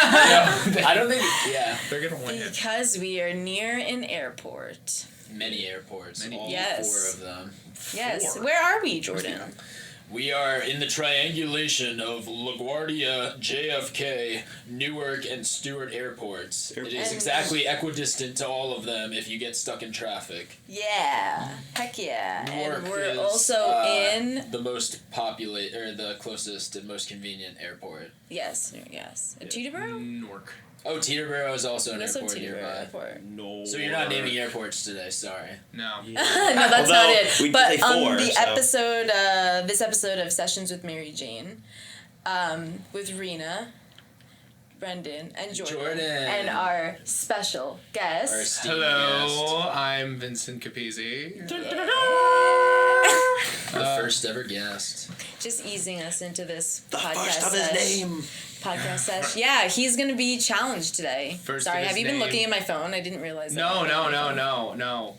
I don't think. Yeah, They're gonna win. Because we are near an airport. many airports. All Yes. 4 of them. Yes. 4. Where are we, Jordan? We are in the triangulation of LaGuardia, JFK, Newark, and Stewart airports. It is exactly equidistant to all of them if you get stuck in traffic. Yeah. Heck yeah. Newark and we're is, also in... the most the closest and most convenient airport. Yes. Teterboro? Newark. Oh, Teterboro is also an Also airport Teterboro nearby. Airport. No. So you're not naming airports today, sorry. No. No, that's not it. We did But say 4, on the so. episode, this episode of Sessions with Mary Jane, with Reena, Brendan, and Jordan. And our special guest. Our esteemed Hello, I'm Vincent Capizzi. The first ever guest. Just easing us into this The podcast first of his name. Podcast sesh. Yeah, he's gonna be challenged today. First Sorry, of his have you been name. looking at my phone? I didn't realize that. No.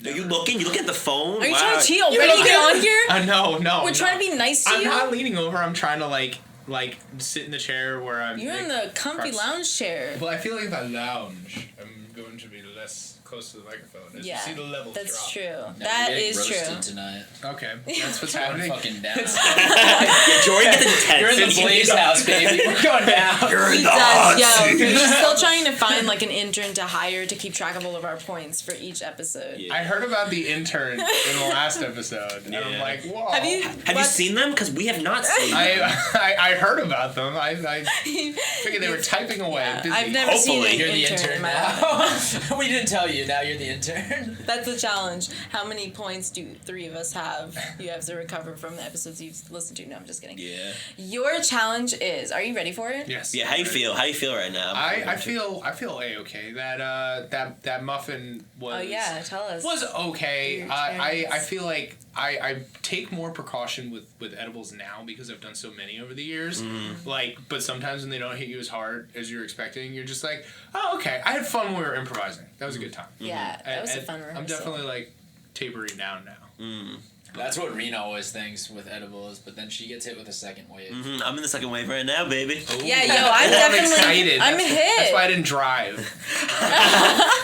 Are you looking? You look at the phone? Are you Wow. trying to cheat already? Get on here? No. We're trying to be nice to I'm you. not leaning over. I'm trying to like sit in the chair where I'm. You're in the comfy lounge chair. Well, I feel like if I lounge, I'm going to be less close to the microphone. As you see the levels that's drop. true. No, That you're getting is true. roasted tonight. Okay, that's what's I'm happening. fucking down. Yeah, Jordan gets intense. You're in the Blaze house, baby. We're going down. You're in He the does, hot yo. seat. We're still trying to find like an intern to hire to keep track of all of our points for each episode. Yeah. I heard about the intern in the last episode, and I'm Yeah. like, whoa. Have you? Have you seen them? Because we have not seen them. I heard about them. I figured they were typing away. Yeah, busy. I've never seen an You're the intern in intern my life. now. We didn't tell you. Now you're the intern. That's the challenge. How many points do 3 of us have? You have to recover from the episodes you've listened to. No, I'm just kidding. Yeah. Your challenge is. Are you ready for it? Yes. Yeah, how you feel? How you feel right now? I feel A-okay. That muffin was. Oh yeah, tell us. Was okay. Your I experience. feel like I take more precaution with edibles now because I've done so many over the years. But sometimes when they don't hit you as hard as you're expecting, you're just like, oh, okay. I had fun when we were improvising. That was a good time. Yeah, that was a And fun rehearsal. I'm definitely like tapering down now. That's what Reena always thinks with edibles, but then she gets hit with a second wave. I'm in the second wave right now, baby. Yeah, yo, I'm definitely. excited. I'm That's hit. why I didn't drive.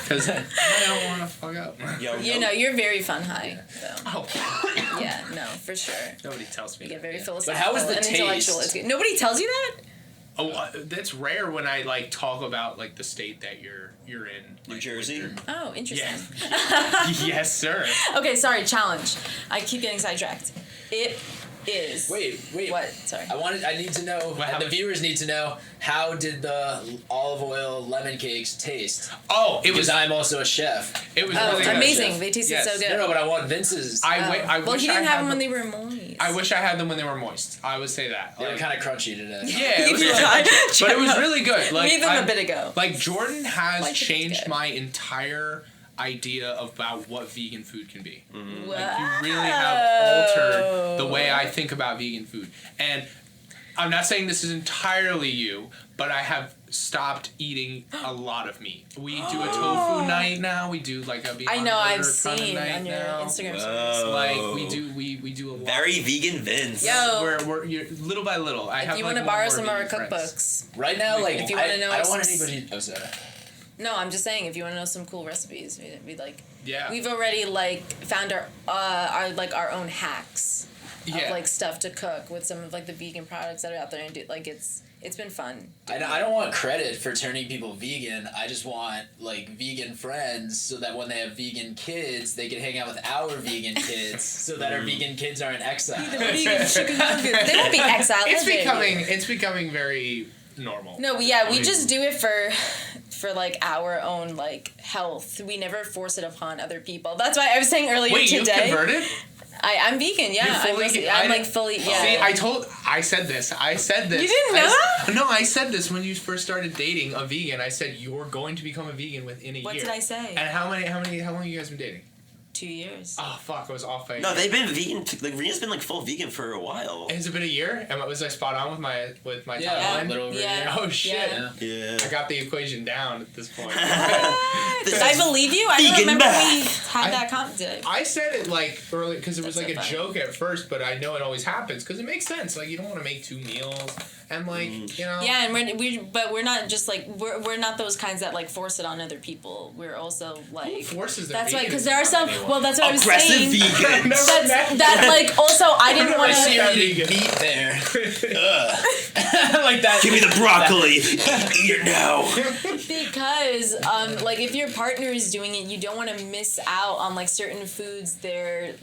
Because I don't want to fuck up. You know, you're very fun high, though. Oh, Yeah, no, for sure. nobody tells me. You get very But philosophical how was the and intellectual. taste? It's good. Nobody tells you that? Oh, that's rare when I like talk about like the state that you're in. New like, Jersey? with Oh, interesting. your- Yes, sir. Okay, sorry, challenge. I keep getting sidetracked. It is. Wait. What? Sorry. I need to know, What and the happened? viewers need to know, how did the olive oil lemon cakes taste? Oh, it Because was. I'm also a chef. It was Oh, really good. amazing. Chef. They tasted Yes. so good. No, but I want Vince's. I well, wish he I didn't had have them when them. they were moist. I wish I had them when they were moist. I would say that. They were Like, kind of crunchy today. yeah, it was You really tried- good. But it was really good. Like, Made them I'm- a bit ago. Like Jordan has Like, it's changed good. my entire idea about what vegan food can be. Wow. Like you really have altered the way I think about vegan food. And I'm not saying this is entirely you, but I have stopped eating a lot of meat. We do a tofu night now. We do like a I know, Beyond I've Burger kinda seen night on your now. Instagram stories. Whoa. Like we do a lot. Very vegan Vince. Yo. We're little by little. I If have you like want to one borrow more some of our vegan friends. cookbooks. Right now, like, If you wanna know I don't want some- anybody. Oh, sorry. No, I'm just saying, if you want to know some cool recipes, we like. Yeah. We've already like found our own hacks of Yeah. like stuff to cook with some of like the vegan products that are out there, and like it's been fun. I don't want credit for turning people vegan. I just want like vegan friends so that when they have vegan kids, they can hang out with our vegan kids, so that our vegan kids aren't exiled. Vegan chicken nuggets. They won't be exiled. It's becoming very normal. No, we just do it for like our own like health. We never force it upon other people. That's why I was saying earlier Wait, you today. converted? I'm vegan. Yeah, You're fully- I'm like fully. Yeah. See, I said this. You didn't know that? No, I said this when you first started dating a vegan. I said you're going to become a vegan within a What year. did I say? And how long have you guys been dating? 2 years. Oh fuck, I was off by. No, they've been vegan. Like Reena's been like full vegan for a while. Has it been a year? Was I spot on with my Yeah, timeline? a little over a Yeah. year. Oh shit! Yeah. Yeah. I got the equation down at this point. Did I believe you? I don't Vegan remember math. we had that comment. I said it like early because it was That's like so a funny. joke at first, but I know it always happens because it makes sense. Like you don't want to make 2 meals and like Yeah, and we're not just like we're not those kinds that like force it on other people. We're also like who forces their that's why veganism because there are on some. anyone? Well, that's what Aggressive I was saying. vegans. That like also I didn't want I see to. you eating meat there. Like that. Give me the broccoli. Eat it now. Because like if your partner is doing it, you don't want to miss out on like certain foods they're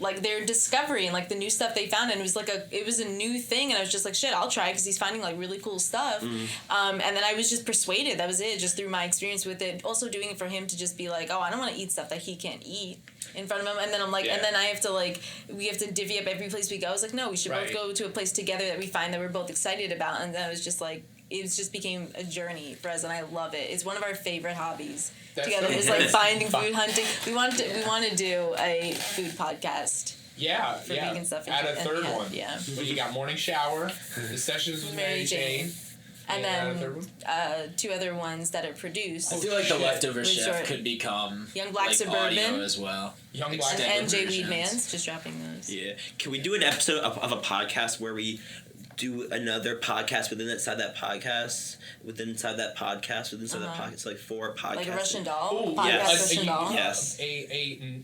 discovering, like the new stuff they found, and it was a new thing, and I was just like, shit, I'll try because he's finding like really cool stuff. And then I was just persuaded. That was it, just through my experience with it. Also doing it for him to just be like, oh, I don't want to eat stuff that he can't eat in front of him, and then I'm like, and then I have to like, we have to divvy up every place we go. I was like, no, we should both go to a place together that we find that we're both excited about, and then I was just like, it just became a journey for us, and I love it. It's one of our favorite hobbies together. Is like finding food, hunting. We want to do a food podcast. Yeah, for vegan stuff. Add a third one. Yeah. Well, you got Morning Shower, the Sessions with Mary Jane. And then two other ones that are produced. I feel like the Leftover Chef could become Young Black like Suburban audio as well. Young Black and J. versions. Weedman's, just dropping those. Yeah. Can we do an episode of a podcast where we do another podcast within that podcast, like 4 podcasts. Like a Russian doll? Oh, Podcast Russian doll? Yes. A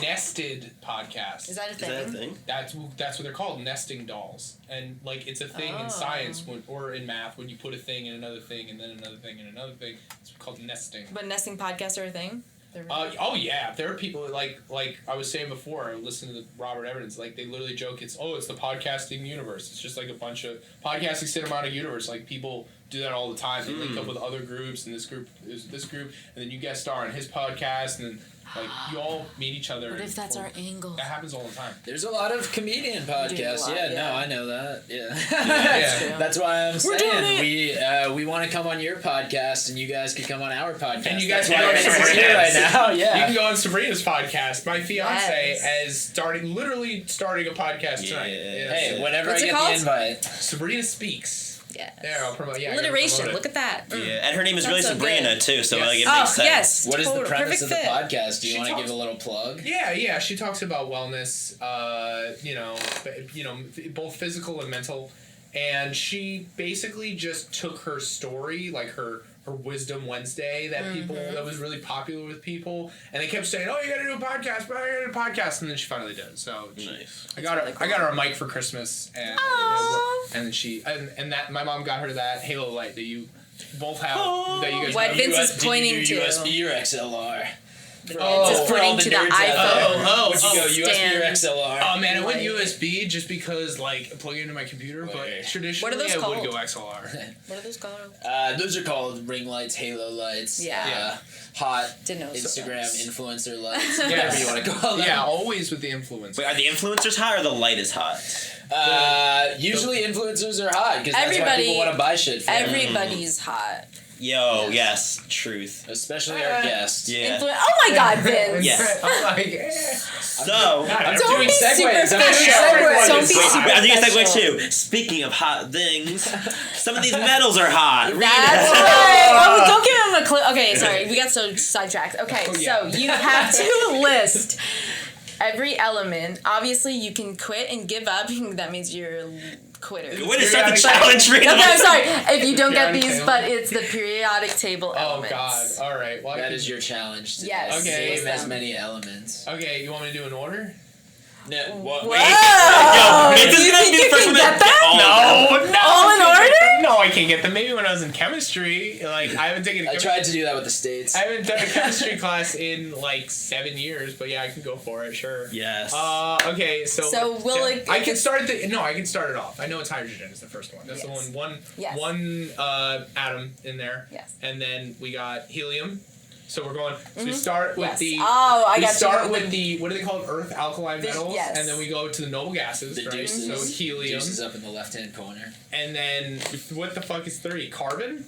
nested podcast. Is that a thing? That's what they're called, nesting dolls. And like it's a thing in science or in math when you put a thing in another thing and then another thing and another thing. It's called nesting. But nesting podcasts are a thing? Oh yeah, there are people like I was saying before. I listened to the Robert Evans. Like they literally joke, it's the podcasting universe. It's just like a bunch of podcasting cinematic universe. Like people do that all the time. They link up with other groups, and this group is this group, and then you guest star on his podcast, and then like you all meet each other. What if that's our angle? That happens all the time. There's a lot of comedian podcasts. No, I know that. Yeah. That's true. That's why I'm We're doing saying we want to come on your podcast, and you guys could come on our podcast. And you guys That's can why go on Vince is here right Sabrina's. now. Yeah. You can go on Sabrina's podcast. My fiance Yes. is literally starting a podcast tonight. Hey, whenever What's I it get called? the invite. Sabrina Speaks. Yes. There, I'll promote. Yeah, I gotta Alliteration. promote it. Look at that. Yeah, and her name is really That's so Sabrina good. too, so Yes. like it Oh, makes sense. yes. What is the premise of the Perfect fit. podcast? Do you She want to talks- give a little plug? Yeah. She talks about wellness, both physical and mental, and she basically just took her story, like her Wisdom Wednesday that was really popular with people, and they kept saying, "Oh, you got to do a podcast," and then she finally did. So Nice. I got her a mic for Christmas, and then she and that my mom got her that Halo light that you both have that you guys. What know. Vince is Did pointing you do to. USB or XLR? Vince is For all pointing the to the nerds out there. iPhone. Would you go USB or stand. XLR? Oh man, I went Like- USB just because like plug it into my computer, but Wait. traditionally What are those I would called? go XLR. What are those called? Those are called ring lights, halo lights. Yeah. Hot Didn't know Instagram those. influencer lights. Whatever you want to call them. Yeah, always with the influence. Wait, are the influencers hot or the light is hot? Usually influencers are hot because that's why Everybody- people want to buy shit from them. Everybody's hot. Yo, yes, truth. Especially our guests. Yeah. Oh my God, Vince. Yes. I'm like, So, I'm Don't doing be segues. I'm doing superficial. segues. Don't be I think it's segue superficial. too. Speaking of hot things, some of these metals are hot. That's right. Oh, don't give him a clue. Okay, sorry. We got so sidetracked. Okay, Oh, yeah. so you have to list every element. Obviously, you can quit and give up. That means you're a quitter. Way to start the Periodic- challenge, Okay, I'm Rena. sorry. If you don't get Periodic these, table. but it's the periodic table oh elements. god. All right. Well, That is your challenge. To Yes. Okay. Name list as them. many elements. Okay, you want me to do an order? No, what? Whoa! Yo, Vince is you gonna think be the you first can one get that that? No. All in order? No, I can't get them. Maybe when I was in chemistry. Like I haven't taken. I tried to do that with the states. I haven't done a chemistry class in like 7 years, but yeah, I can go for it. Sure. Yes. Okay, so will it- I can start I can start it off. I know it's hydrogen is the first one. That's Yes. the one Yes. atom in there. Yes. And then we got helium. So we're going. So we start with Yes. the. Oh, I we got you. start with the what are they called? Earth alkaline This- metals, yes. and then we go to the noble gases. The right? deuces. So helium, Deuces up in the left-hand corner. and then what the fuck is 3? Carbon.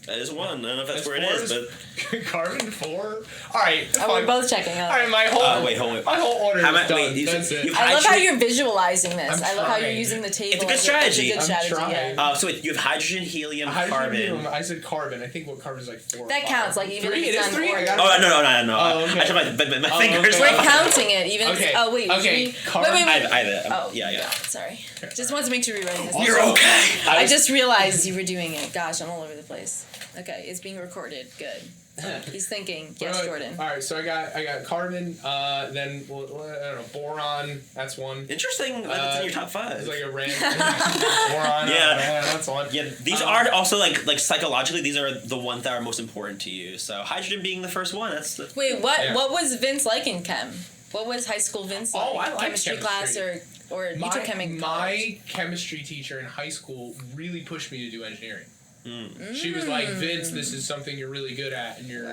That is 1. I don't know if that's where it is, but carbon 4. All right. Oh, we're both checking out. All right, my whole wait, hold on. My whole order is done. That's it. I love how you're visualizing this. I'm I love how you're trying. using the table. It's a good strategy. It's a good strategy. Yeah. So wait, you have hydrogen, helium, carbon. Helium, I said carbon. I think what carbon is like 4. That counts. Like even 3. if It it's is 3. on Oh no! Oh, okay. I tried my fingers. okay. We're counting it. Even if Okay. it's, oh wait. Okay. Wait. I have it. Oh Yeah. Sorry. Just wanted to make sure we were writing this. You're down. okay. I just realized you were doing it. Gosh, I'm all over the place. Okay, it's being recorded. Good. He's thinking. Yes, Jordan. All right, so I got carbon. Then I don't know, boron. That's 1. Interesting. That's in your top 5. It's like a random boron. Yeah. That's 1. Yeah, these are also like psychologically, these are the ones that are most important to you. So hydrogen being the first one. That's Wait, what? Yeah. What was Vince like in chem? What was high school Vince like? Oh, I like chemistry class chemistry. or you took chem in college? My chemistry teacher in high school really pushed me to do engineering. She was like, Vince, this is something you're really good at, and you're,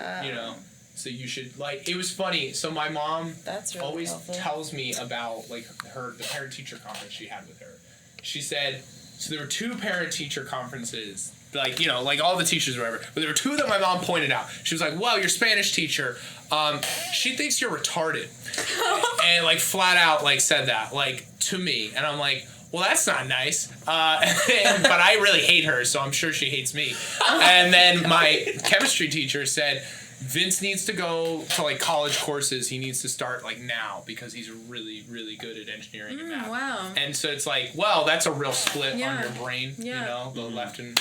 so you should, like, it was funny. So my mom That's really always helpful. tells me about, like, the parent-teacher conference she had with her. She said, so there were 2 parent-teater conferences, like, like all the teachers or whatever, but there were 2 that my mom pointed out. She was like, wow, your Spanish teacher, she thinks you're retarded. And, like, flat out, like, said that, like, to me. And I'm like, well, that's not nice. But I really hate her, so I'm sure she hates me. And then my chemistry teacher said, Vince needs to go to, like, college courses. He needs to start, like, now because he's really, really good at engineering and math. Wow. And so it's like, well, that's a real split on Yeah. your brain, Yeah. the left and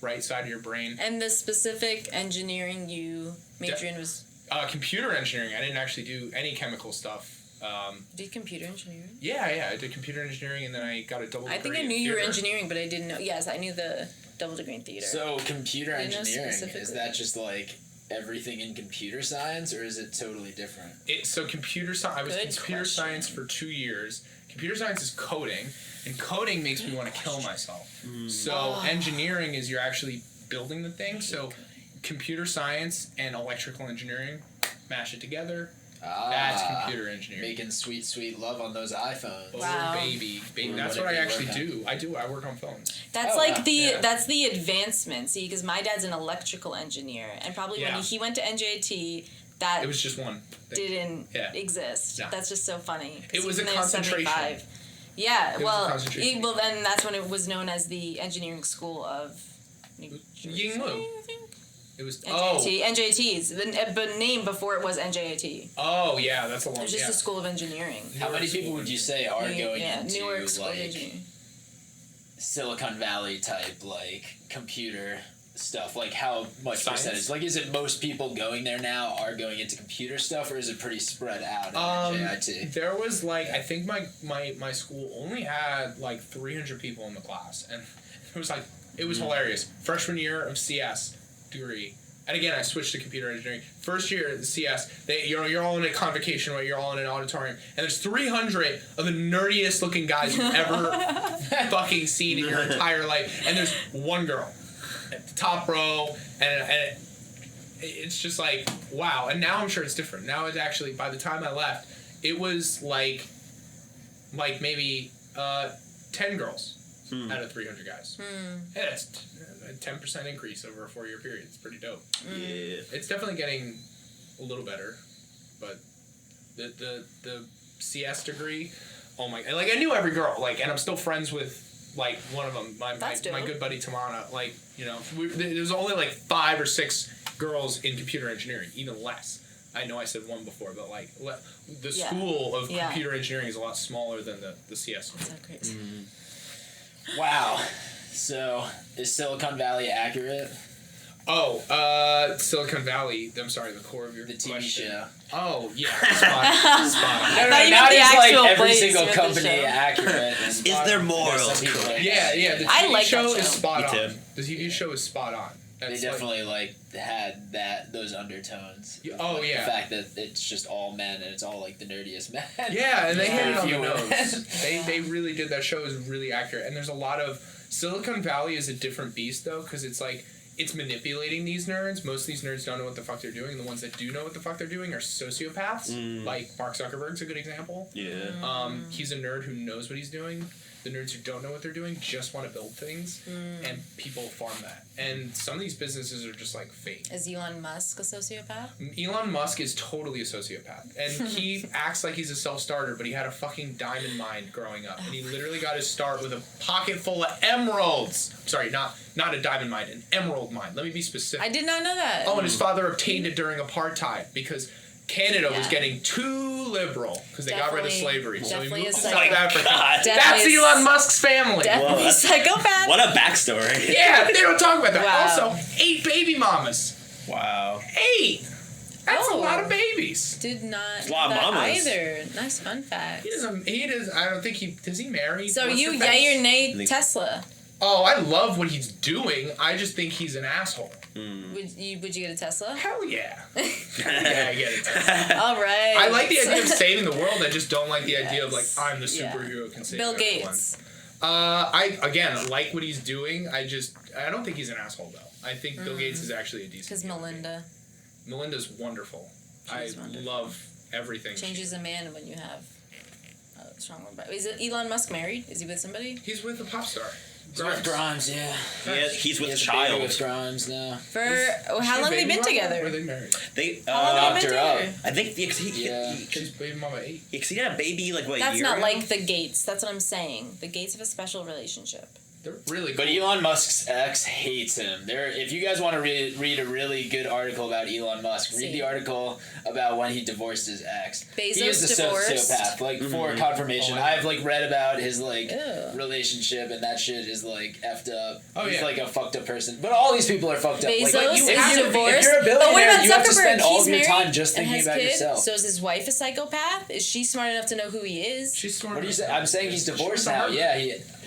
right side of your brain. And the specific engineering you majored in was... Computer engineering. I didn't actually do any chemical stuff. Did computer engineering? Yeah, I did computer engineering, and then I got a double degree I think I in knew you were theater. engineering, but I didn't know. Yes, I knew the double degree in theater. So computer I didn't know engineering, specifically. is that just like everything in computer science, or is it totally different? So computer science. I was Good computer question. science for 2 years. Computer science is coding, and coding makes me want to kill myself. So engineering is you're actually building the thing. So computer science and electrical engineering, mash it together. That's computer engineering. Making sweet, sweet love on those iPhones. Oh, Wow. baby. Or That's what I whatever you actually work do. I work on phones. That's Oh, like wow. that's the advancement. See, because my dad's an electrical engineer, and probably when Yeah. he went to NJIT, that It was just one thing. didn't Yeah. exist. No. That's just so funny. 'Cause It was he a there at concentration. 75. Yeah, It was a well, concentration. well, then that's when it was known as the engineering school of New Jersey, Yinglu. I think? It was NJIT's the name before it was NJIT. Oh yeah, that's a long. It was just yeah. a school of engineering. How many people would you say are going Newark into School of like Engineering. Silicon Valley type like computer stuff? Like how much Science? percentage? Like is it most people going there now are going into computer stuff, or is it pretty spread out at JIT? There was like I think my school only had like 300 people in the class, and it was hilarious. Freshman year of CS degree, and again I switched to computer engineering. First year at the CS, you're all in a convocation, right? You're all in an auditorium, and there's 300 of the nerdiest looking guys you've ever fucking seen in your entire life, and there's one girl at the top row, and it's just like wow. And now I'm sure it's different. Now it's actually by the time I left, it was like maybe 10 girls out of 300 guys. Yeah, it's a 10% increase over a 4-year period. It's pretty dope. Yeah. It's definitely getting a little better, but the CS degree, oh my, like I knew every girl, like, and I'm still friends with like one of them, my good buddy Tamana. Like, you know, there's only like 5 or 6 girls in computer engineering, even less. I know I said one before, but like the school of computer engineering is a lot smaller than the CS. That's so crazy. Wow. So is Silicon Valley accurate? Oh, Silicon Valley. I'm sorry, the core of your The TV question. show. Oh yeah, spot on. thought you Now meant the it's like actual every place single with the company show. accurate. Is there morals? There's some people that- Yeah. The TV I like show that is show. spot Me on. too. The TV show is spot on. They That's definitely like had those undertones. Yeah, of, oh, like, yeah. The fact that it's just all men and it's all like the nerdiest men. Yeah, and they hit it on Few the women. nose. They really did. That show is really accurate, and there's a lot of Silicon Valley is a different beast though, because it's like it's manipulating these nerds. Most of these nerds don't know what the fuck they're doing. And the ones that do know what the fuck they're doing are sociopaths. Like Mark Zuckerberg's a good example. Yeah. He's a nerd who knows what he's doing. the nerds who don't know what they're doing just want to build things, and people farm that. And some of these businesses are just like fake. Is Elon Musk a sociopath? Elon Musk is totally a sociopath, and he acts like he's a self-starter, but he had a fucking diamond mine growing up, and he literally got his start with a pocket full of emeralds. Sorry, not a diamond mine, an emerald mine. Let me be specific. I did not know that. Oh, and his father obtained it during apartheid because Canada was getting too liberal because they got rid of slavery. So he moved to South Africa. That's Elon Musk's family. Definitely psychopath. What a backstory. Yeah, they don't talk about that. Wow. Also, 8 baby mamas. Wow. 8. That's a lot of babies. Did not a lot of know that mamas. either. Nice fun fact. He does. I don't think does he marry? So What's you the best? yay or nay Tesla? Oh, I love what he's doing. I just think he's an asshole. Would you get a Tesla? Hell yeah. Yeah, I get it. All right. I like the idea of saving the world. I just don't like the idea of like I'm the superhero who can save Bill everyone. Gates. I again like what he's doing. I don't think he's an asshole though. I think Bill Gates is actually a decent. Because Melinda Melinda's wonderful. She's I wonderful. love everything. changes a man when you have a strong one. But is it Elon Musk married? Is he with somebody? He's with a pop star. Grimes, yeah. Yeah, he's with He a has a child. baby with Grimes now. For how long have they been Or together? are they married? They How long have knocked they been her up. together? I think She's baby mama 8. he had a baby like what? That's a year not ago? like the Gates. That's what I'm saying. The Gates have a special relationship. They're really cool. But Elon Musk's ex hates him. If you guys want to read a really good article about Elon Musk, read the article about when he divorced his ex. Bezos he is a divorced? sociopath. Like for confirmation, I've like read about his like Ew. relationship, and that shit is like effed up. Oh, He's yeah. like a fucked up person. But all these people are fucked up. Bezos like, is if divorced. you're a But what billionaire, about you have to spend Zuckerberg? all He's of your married time just and thinking has about kids. yourself. So is his wife a psychopath? Is she smart enough to know who he is? She's smart. What do you say? I'm saying he's divorced now. Yeah,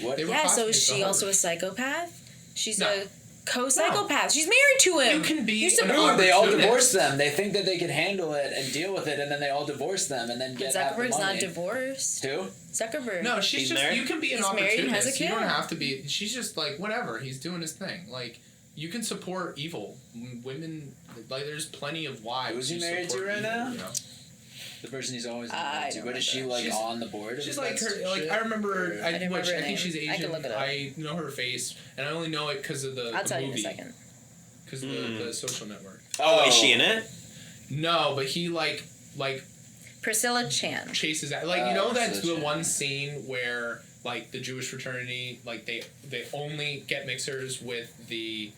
what? They were Yeah, so is classmates she at also a Harvard. psychopath? She's No. a co-psychopath. She's married to him. You can be You're an supposed- No, they all opportunist. divorce them. They think that they can handle it and deal with it, and then they all divorce them, and then But get half the Zuckerberg's money. not divorced. Who? Zuckerberg. No, she's He's just married? you can be an He's married and has a opportunist. You kid. don't have to be. She's just like whatever. He's doing his thing. Like you can support evil. Women like there's plenty of wives. Who's he who married to support right evil, now? You know? The person he's always I married to. don't But is she remember. like She's- on the board? Of She's that like her. Like shit? I remember. Or- I don't remember her I think name. she's Asian. I can look it up. I know her face, and I only know it because of the I'll the tell you in movie. a second. Because the Social Network. Oh, is she in it? No, but he like Priscilla Chan. chases that. Like you know that's such the a- one scene where like the Jewish fraternity like they only get mixers with the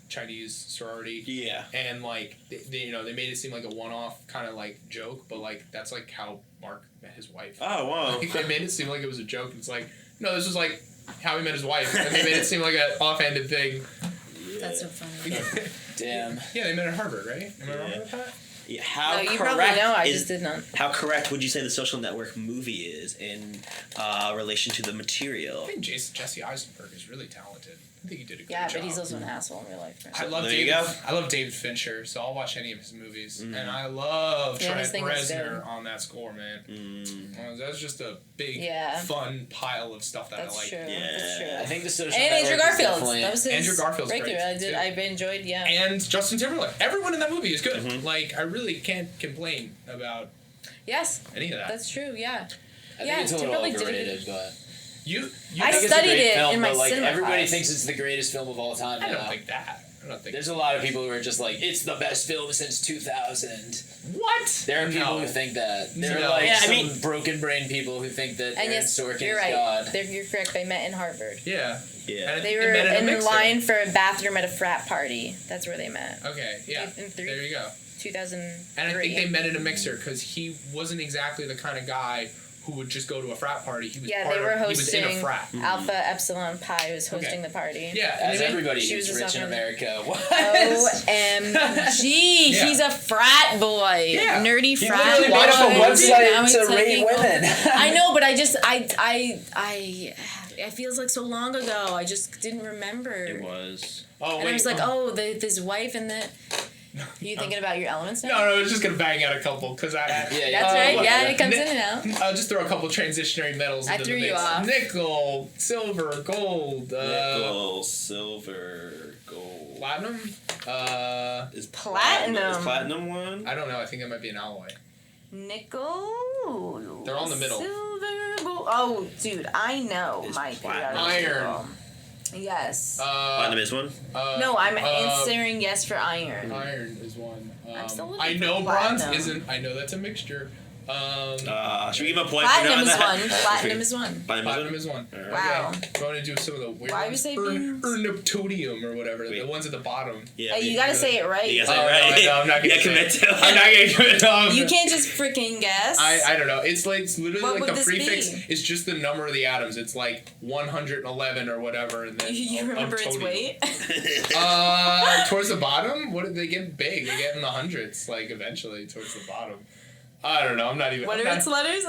Chinese sorority. Yeah. And like they they made it seem like a one-off kind of like joke, but like that's like how Mark met his wife. Oh wow. Like, they made it seem like it was a joke. It's like no, this was like how he met his wife, and they made it seem like an offhanded thing. That's so funny. Damn. Yeah, they met at Harvard, right? Am I wrong with that? Yeah, how No, you correct probably know. I is, just did not. How correct would you say the Social Network movie is in relation to the material? I think Jesse Eisenberg is really talented. I think he did a good Yeah, job. but he's also an asshole in real life. Right? I love There you David. go. I love David Fincher, so I'll watch any of his movies, Mm-hmm. and I love Yeah, Trent his thing was Reznor good. on that score, man. Mm. That's just a big, Yeah. fun pile of stuff that That's I like. true. Yeah. That's true. I think the social And Andrew network is Garfield. definitely- That was his Andrew Garfield's breakthrough. great, I did. too. I've enjoyed. Yeah. And Justin Timberlake. Everyone in that movie is good. Mm-hmm. Like I really can't complain about Yes, any of that. that's true. Yeah. I Yeah, think it's a little Timberlake did a overrated, but you I think it's a studied great it film, in my but, like, cinema everybody class. thinks it's the greatest film of all time I now. don't think that. I don't think There's a lot of people who are just like, it's the best film since 2000. what? There are people No. who think that. There No. are like Yeah, I some mean- broken brain people who think that And Aaron yes, Sorkin you're is right. God. You're correct. They met in Harvard. Yeah. Yeah. And They it were met in a in mixer. line for a bathroom at a frat party. That's where they met. Okay. Yeah. In three- There you go. 2003. And I think they met in a mixer because he wasn't exactly the kind of guy who would just go to a frat party. He was Yeah, part they were of, he was in hosting a frat. Alpha Epsilon Pi was hosting Okay. the party. Yeah, As and they- everybody She who's was rich in suffering. America was. OMG, Yeah. he's a frat boy. Yeah. Nerdy He frat literally boy. made up a Now website he's to like, rate women. I know, but it feels like so long ago. I just didn't remember. It was. Oh, And wait. I was like, this wife and the. You thinking about your elements now? No, I was just going to bang out a couple because I. Yeah, That's right. look, Yeah, it comes Ni- in and out. I'll just throw a couple transitionary metals I into threw the you mix. off. Nickel, silver, gold, Nickel, silver, gold. platinum. Is Platinum. Is platinum one? I don't know. I think that might be an alloy. Nickel. They're all in the middle. Silver, gold. Oh, dude, I know Is my periodic iron. table. Yes. Platinum is one. No, I'm answering yes for iron. Iron is one. I'm still looking I for know bronze platinum. isn't. I know that's a mixture. Should we give him a point Platinum for is knowing one. that? Platinum is one. Platinum is one. Wow. Okay. You want to do some of the weird Why ones? was I being- Urniptodium or whatever. Wait. The ones at the bottom. Yeah, Hey, you gotta say it right. You Oh, gotta no, say it right. I know, I'm not gonna You gotta commit to it. I'm not gonna commit. You can't just freaking guess. I don't know. It's like it's literally What like would the this prefix. be? It's just the number of the atoms. It's like 111 or whatever, and then You remember its untodium. weight? Towards the bottom, what did they get big? They get in the hundreds, like eventually towards the bottom. I don't know. I'm not even. What are its letters?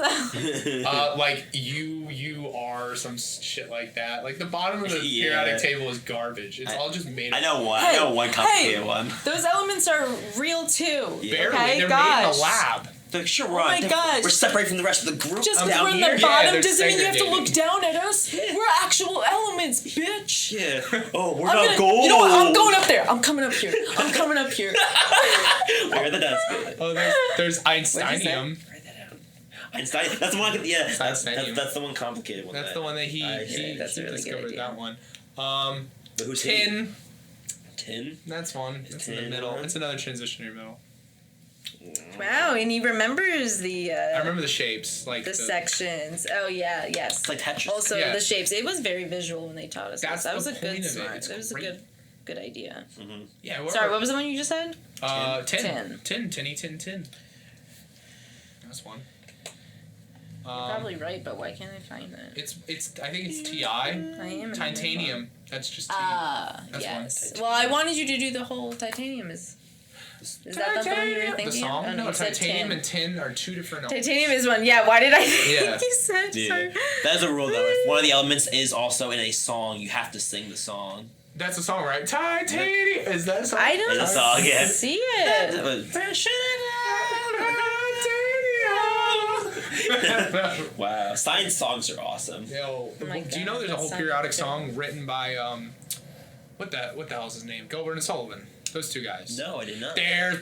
Like U R some shit like that. Like the bottom of the Yeah. periodic table is garbage. It's all just made. I know one. Hey, I know one complicated hey. one. Those elements are real too. Yeah. Barely. Okay, They're made in gosh. a lab. Like, sure, we're Oh my gosh. We're separated from the rest of the group. Just I'm because down we're in here. the bottom they're doesn't mean you have to look segregated. down at us. We're actual elements, bitch. Yeah. Oh, we're I'm not gonna, gold. You know what? I'm going up there. I'm coming up here. I'm coming up here. Where are the desk? Oh, there's Einsteinium. Write that out. Einstein. That's the one. Yeah. Einsteinium. That's the one complicated one. That's the one that he That's a really good discovered idea. that one. But who's Tin. Tin. That's one. It's in the tin middle. one? It's another transitionary middle. Wow, and he remembers the I remember the shapes, like the sections. Oh yeah, yes. It's like Tetris. Also Yeah. the shapes. It was very visual when they taught us. That's that was the a point good of it. smart. It's That was a great. good idea. Yeah. Whoever, Sorry, what was the one you just said? Tin. Tin. That's one. You're probably right, but why can't I find that? It's. I think it's Ti. I am. Titanium. That's just T. That's Yes. one. Well, I wanted you to do the whole titanium. Is that the one you were thinking? The song? Oh, No, you said titanium tin. and tin are two different. Titanium is one. Yeah. Why did I think Yeah. you said? Yeah. Sorry. That's a rule though. If one of the elements is also in a song, you have to sing the song. That's a song, right? Titanium. Is that a song? I don't It's a song, yeah. see it. Wow. Science songs are awesome. Yo, Oh my do you God, know there's a that whole sounds periodic good. song written by what the hell's his name? Gilbert and Sullivan. Those two guys. No, I did not. There's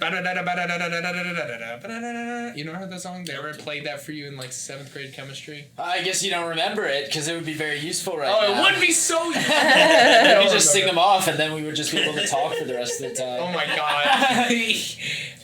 you never heard that song? They ever played that for you in like 7th grade chemistry? I guess you don't remember it because it would be very useful right Oh, now. it would be so. You just sing them off, and then we would just be able to talk for the rest of the time. Oh my god.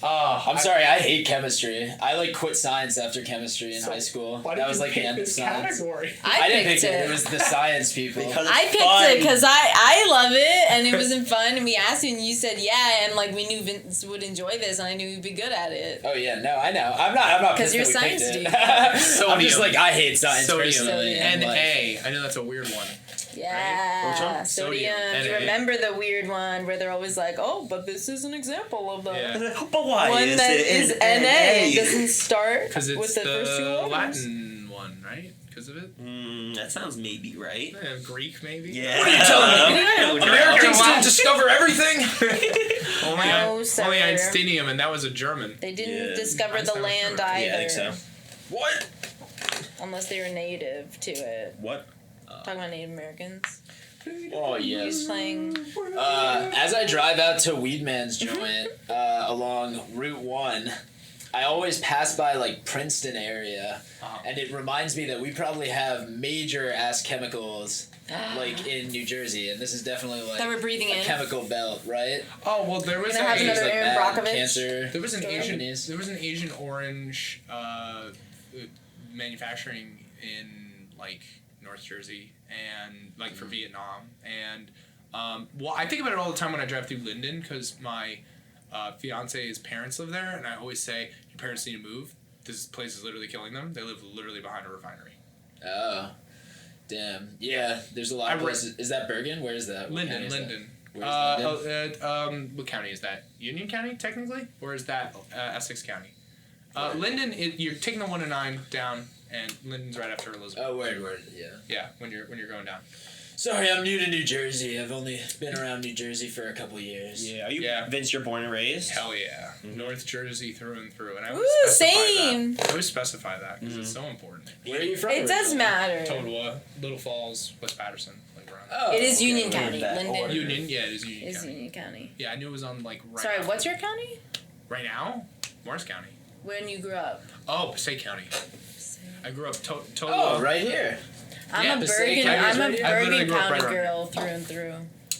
I'm sorry, I hate chemistry. I like quit science after chemistry in high school. Why did That was you like the pick end of this science. category? I didn't picked pick it. It was the science people. Because I it's picked fun. it because I love it and it wasn't fun, and we asked you and you said yeah, and like we knew Vince would enjoy this and I knew he'd be good at it. Oh yeah, no, I know. I'm not 'Cause pissed you're that we picked science it. dude. I'm just like I hate science Sodium. personally. And like, A. I know that's a weird one. Yeah, Which one? sodium. Sodium. Do you NA. remember the weird one where they're always like, oh, but this is an example of the Yeah. But why one is that it is in NA. It doesn't start Because it's with the first two letters. Latin one, right? Because of it? That sounds maybe right. Greek, maybe? Yeah. What are you telling me? Americans didn't discover everything. Only, No, sir. only Einsteinium, and that was a German. They didn't Yeah. discover the Einstein was land correct. either. Yeah, I think so. What? Unless they were native to it. What? Talking about Native Americans. Oh He's yes. playing. As I drive out to Weedman's joint along Route 1, I always pass by like Princeton area, and it reminds me that we probably have major ass chemicals like in New Jersey, and this is definitely like That we're breathing a in. chemical belt, right? Oh, well, there was Gonna have a... another Like Aaron bad Brockovich. cancer. There was an companies. Asian orange manufacturing in like North Jersey and like for Vietnam, and well, I think about it all the time when I drive through Linden because my fiance's parents live there, and I always say your parents need to move. This place is literally killing them. They live literally behind a refinery. Oh, damn. Yeah, there's a lot of places. Is that Bergen? Where is that? What county Linden, is that? Linden. Where's Linden? What county is that? Union County, technically? Or is that Essex County? Linden, you're taking the 1 to 9 down, and Linden's right after Elizabeth. Oh, word, yeah. Yeah, when you're going down. Sorry, I'm new to New Jersey. I've only been around New Jersey for a couple years. Yeah. Are you Yeah. Vince? You're born and raised. Hell yeah. North Jersey through and through. And I Ooh, always specify same. that. I always specify that because it's so important. Where are you from? It does originally? matter. Totowa, Little Falls, West Patterson, like around Oh, It is okay. Union Where County. is that? Linden Order. Union, yeah, it is Union is County. Union County. Yeah, I knew it was on like right Sorry, after. what's your county? Right now? Morris County. When you grew up? Oh, Passaic County. I grew up totally. Oh, right here. I'm a Passaic Bergen. I'm a County. I literally Bergen grew up County right around girl through and through.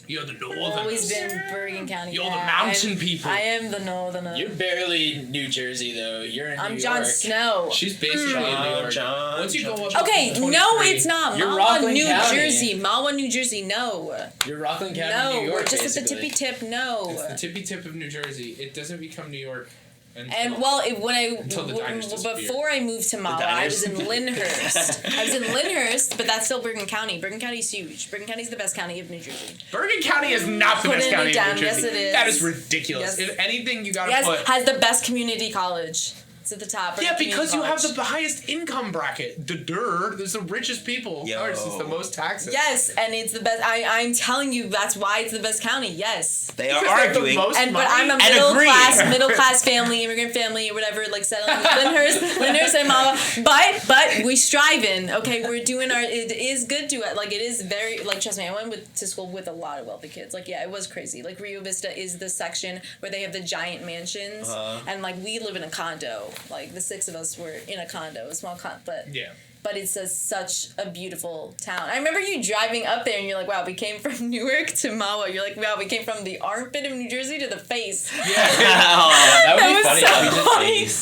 You're the I've northern. always been Bergen County. You're the yeah. mountain people. I am the northerner. You're barely New Jersey though. You're in New I'm York. Jon Snow. She's basically in New York. Once you go up. Okay, to no, 23, it's not. You're Mahwah, Rockland New County. Jersey. Mahwah, New Jersey. No. You're Rockland County, No, New York. we're just basically. at the tippy tip. No. It's the tippy tip of New Jersey. It doesn't become New York. And well, Until the diners disappear. before I moved to Mahwah, I was in Lyndhurst. I was in Lyndhurst, but that's still Bergen County. Bergen County's huge. Bergen County's the best county of New Jersey. Bergen County is not the Put best it county down. in New Jersey. Yes, it is. That is ridiculous. Yes. If anything, you gotta Yes, put. has the best community college. It's at the top. Yeah, Bergen because you Community have the highest income bracket. There's the richest people. Yo. Of course, it's the most taxes. Yes, and it's the best. I'm telling you, that's why it's the best county. Yes. They are Because they have the arguing. most And but money. I'm a agree. middle class family, immigrant family, or whatever, like settling in Lyndhurst and Mahwah. But we striving. Okay, we're doing our. It is good to it. Like it is very like trust me. I went to school with a lot of wealthy kids. Like yeah, it was crazy. Like Rio Vista is the section where they have the giant mansions, and like we live in a condo. Like the 6 of us were in a condo, a small condo, but. Yeah. But it's such a beautiful town. I remember you driving up there and you're like, wow, we came from Newark to Mahwah. You're like, wow, we came from the armpit of New Jersey to the face. Oh, That would That be was funny. so if we did funny. face.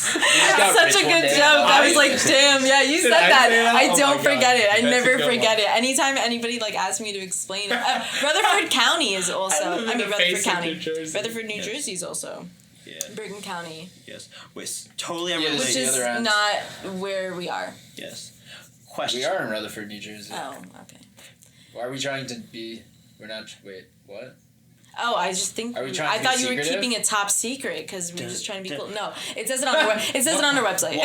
Such a good joke. I was like, damn, yeah, you said I that. say that? I Oh my don't God. forget it. I That's a never good forget one. it. Anytime anybody like asks me to explain it. Rutherford County is also, I live in the Rutherford face of County. New Jersey. Rutherford, New Yes. Jersey is also yeah. Bergen County, Yes. Wait, totally Yeah, unrelated. which the is other end. not where we are. Yes. Question. We are in Rutherford, New Jersey. Oh, okay. Why are we trying to be? We're not. Wait, what? Oh, I just think Are we trying I to be thought you were secretive? keeping it top secret because we're just trying to be Dun, cool. No, it says it on it says it on our website.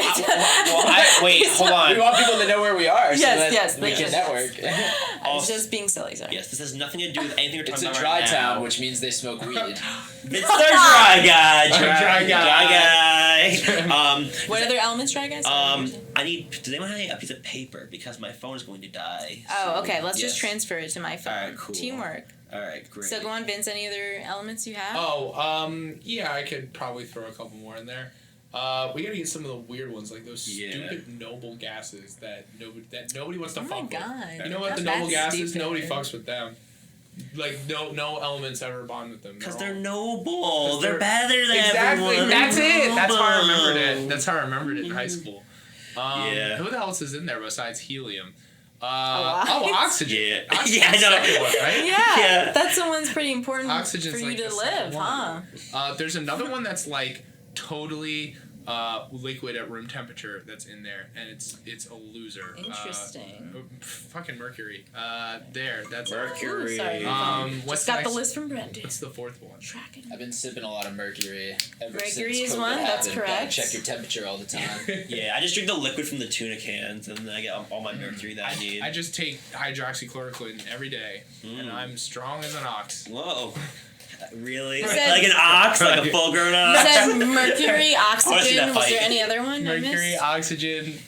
Wait, hold on. We want people to know where we are, so Yes, that yes, we can yes. network. I was just being silly. Sorry. Yes, this has nothing to do with anything we're It's talking a about dry right town, now. which means they smoke weed. It's their dry guy. Dry guy. Dry guy. What other elements, try guys? I need. Does anyone have a piece of paper because my phone is going to die? Oh, soon. okay. Let's just Yes. transfer it to my phone. Alright, cool. Teamwork. All right, great. So go on, Vince. Any other elements you have? Oh, yeah, I could probably throw a couple more in there. We gotta get some of the weird ones, like those Yeah. stupid noble gases that nobody wants to Oh fuck my God. with. You know what? Not The that noble gases, stupid. nobody fucks with them. Like no elements ever bond with them. Because all- they're noble. 'Cause They're better than exactly. everyone. That's it. That's how I remembered it. Noble. That's how I remembered it in high school. Yeah. Who else is in there besides helium? Oxygen. Oxygen. Yeah. Oxygen's Yeah, I know. the second one, right? Yeah, Yeah. that's the one's pretty important Oxygen's for you like to the live, second huh? one. There's another one that's like totally liquid at room temperature that's in there, and it's a loser. Interesting. Fucking mercury. That's Mercury. Ooh, sorry. What's Just got next? the list from Brendan. What's the fourth one? Tracking. I've been sipping a lot of mercury ever Mercury since is COVID one, that's happened. Gotta correct. check your temperature all the time. Yeah, I just drink the liquid from the tuna cans, and then I get all my mercury that I need. I just take hydroxychloroquine every day, and I'm strong as an ox. Whoa. Really? You said- Like an ox? Like a full-grown You ox? said mercury, see oxygen. that Was fight. there any other one I Mercury, missed? oxygen.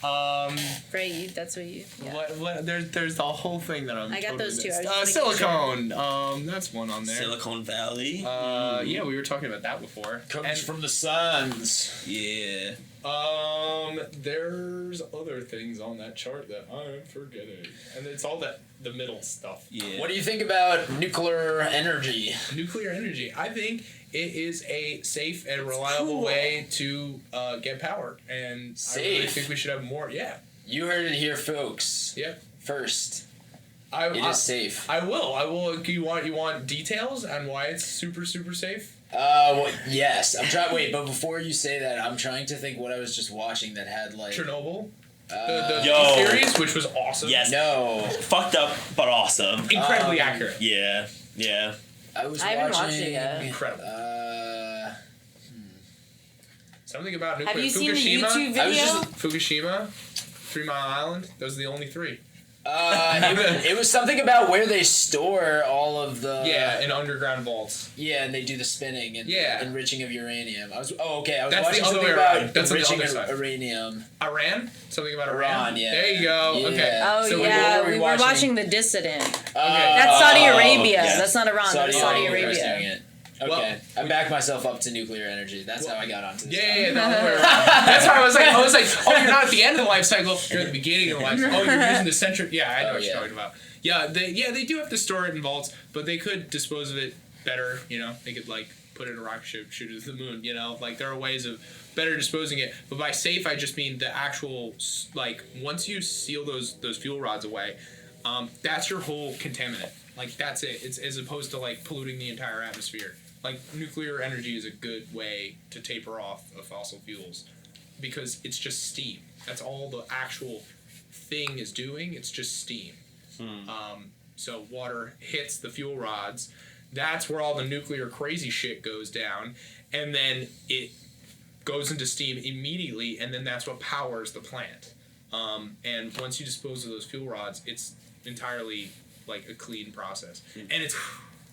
Great, that's what you. Yeah. What? There's the whole thing that I'm. I got totally those too. missed. I just wanna make Silicone. That's one on there. Silicon Valley? Yeah, we were talking about that before. Comes And, from the suns. Yeah. there's other things on that chart that I'm forgetting, and it's all the middle stuff. Yeah. What do you think about nuclear energy? Nuclear energy. I think it is a safe and reliable way to get power, and I really Safe? think we should have more. Yeah. You heard it here, folks. Yeah. First, It it is safe. I will. You want details on why it's super safe? Well, yes. I'm trying. Wait, but before you say that, I'm trying to think what I was just watching that had like. Chernobyl. The Yo. series, which was awesome. Yes. No, Fucked up, but awesome. Incredibly accurate. Yeah. Yeah. I was I haven't watching. watched it yet. Incredible. Something about nuclear. Have you seen the Fukushima. YouTube I was video? just- Fukushima, 3 Mile Island. Those are the only 3. it was something about where they store all of the. Yeah, in underground vaults. Yeah, and they do the spinning and Yeah. enriching of uranium. I was okay. I was That's the watching other something way about around. That's on the enriching other side. uranium. Iran. Something about Iran, Iran. yeah. There you go. Yeah. Okay. Oh So yeah, what were we we were watching? watching The Dissident. Okay. That's Saudi Arabia. yes. That's not Iran. That's Saudi was Arabia. doing it. Okay, Well, I back myself up to nuclear energy. That's how I got onto this. Yeah, the other way around. That's why I was like, oh, you're not at the end of the life cycle. You're at the beginning of the life cycle. Oh, you're using the centric. Yeah, I know what you're talking about. Yeah, they do have to store it in vaults, but they could dispose of it better. You know, they could like put it in a rocket ship, shoot it to the moon. You know, like there are ways of better disposing it. But by safe, I just mean the actual like once you seal those fuel rods away, that's your whole contaminant. Like that's it. It's as opposed to like polluting the entire atmosphere. Like nuclear energy is a good way to taper off of fossil fuels because it's just steam. That's all the actual thing is doing. It's just steam. So water hits the fuel rods. That's where all the nuclear crazy shit goes down, and then it goes into steam immediately, and then that's what powers the plant. And once you dispose of those fuel rods, it's entirely like a clean process, and it's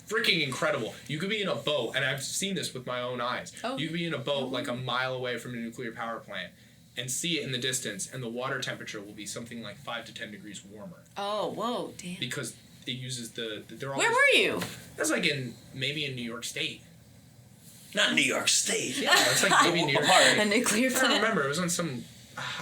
freaking incredible. You could be in a boat, and I've seen this with my own eyes. You could be in a boat like a mile away from a nuclear power plant and see it in the distance, and the water temperature will be something like 5 to 10 degrees warmer. Oh, whoa, damn. Because it uses they're all. Where were you? That's like maybe in New York State. Not New York State. Yeah, it's like maybe New York State. A nuclear I don't plant. remember. It was on some.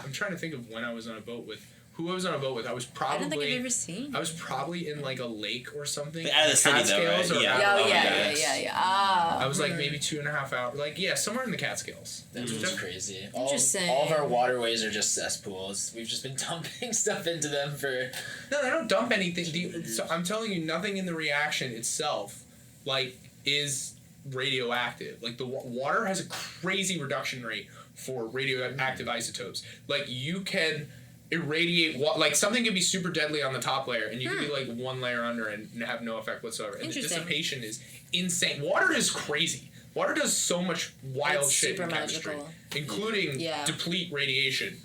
I'm trying to think of when I was on a boat with. Who I was on a boat with. I was probably. I don't think I've ever seen. I was probably in like a lake or something. But out of the city though, right? Catskills or Yeah. out- Oh, yes. yeah. Ah. I was like maybe 2.5 hours. Like somewhere in the Catskills. That's just crazy. Interesting. All of our waterways are just cesspools. We've just been dumping stuff into them for. No, they don't dump anything. So I'm telling you, nothing in the reaction itself, like, is radioactive. Like the water has a crazy reduction rate for radioactive isotopes. Like you can irradiate like something can be super deadly on the top layer, and you can be like one layer under and have no effect whatsoever. And the dissipation is insane. Water is crazy. Water does so much wild It's shit super in chemistry, magical. including deplete radiation.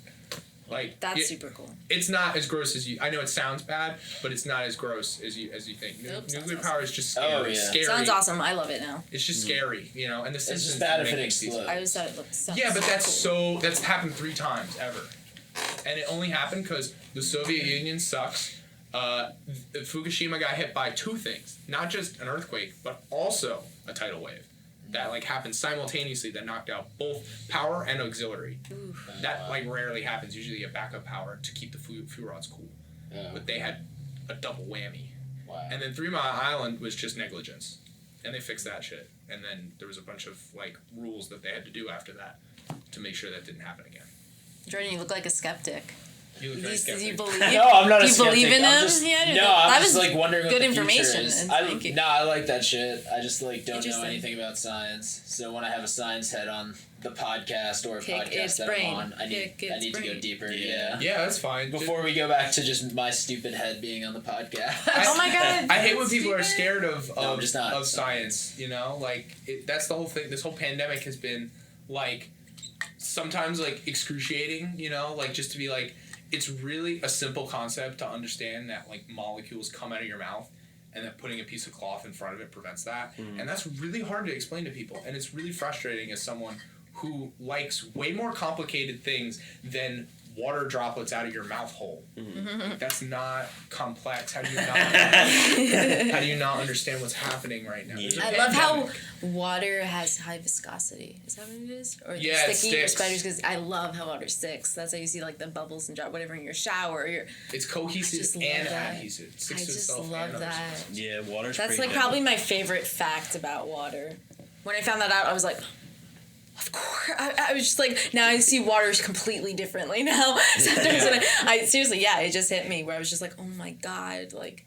Like That's super cool. It's not as gross as you. I know it sounds bad, but it's not as gross as you think. Nuclear power is just scary. Oh, yeah. Scary. Sounds awesome. I love it now. It's just scary, you know. And the It's Simpsons just bad if make it these seasons. explodes. I always thought it looked so Yeah, but cool. that's happened 3 times ever, and it only happened because the Soviet Union sucks. Fukushima got hit by 2 things, not just an earthquake, but also a tidal wave that like happened simultaneously that knocked out both power and auxiliary. That like rarely happens. Usually you get backup power to keep the fuel rods cool, but they had a double whammy. Wow. And then 3 Mile Island was just negligence, and they fixed that shit. And then there was a bunch of like rules that they had to do after that to make sure that didn't happen again. Jordan, you look like a skeptic. You look very Do skeptic. you believe? No, I'm not Do a you skeptic. believe in I'm them? just, Yeah, I don't no, know. I'm That just was like wondering what good the information, future is. and thank you. No, I like that shit. I just like don't know Interesting. anything about science. So when I have a science head on the podcast or a Kick podcast its that brain. I'm on, I need Kick to its go brain. deeper. Yeah. Yeah, that's fine. Before we go back to just my stupid head being on the podcast. Oh my god. I hate when people are scared of No, I'm just not. of science. You know, like that's the whole thing. This whole pandemic has been like sometimes like excruciating. You know, like just to be like. It's really a simple concept to understand that like molecules come out of your mouth and that putting a piece of cloth in front of it prevents that. And that's really hard to explain to people. And it's really frustrating as someone who likes way more complicated things than water droplets out of your mouth hole. That's not complex. How do you not understand what's happening right now? There's a I love how pandemic. water has high viscosity. Is that what it is? Or Yeah, it sticky for sticks. spiders? Because I love how water sticks. That's how you see like the bubbles and drop whatever in your shower. Or your, It's I cohesive just love and that. adhesive. It I sticks to just itself love and other that. substances. Yeah, water's That's pretty like good. probably my favorite fact about water. When I found that out, I was like, of course. I was just like, now I see water completely differently now. Sometimes when I seriously, yeah, it just hit me where I was just like, oh my god, like,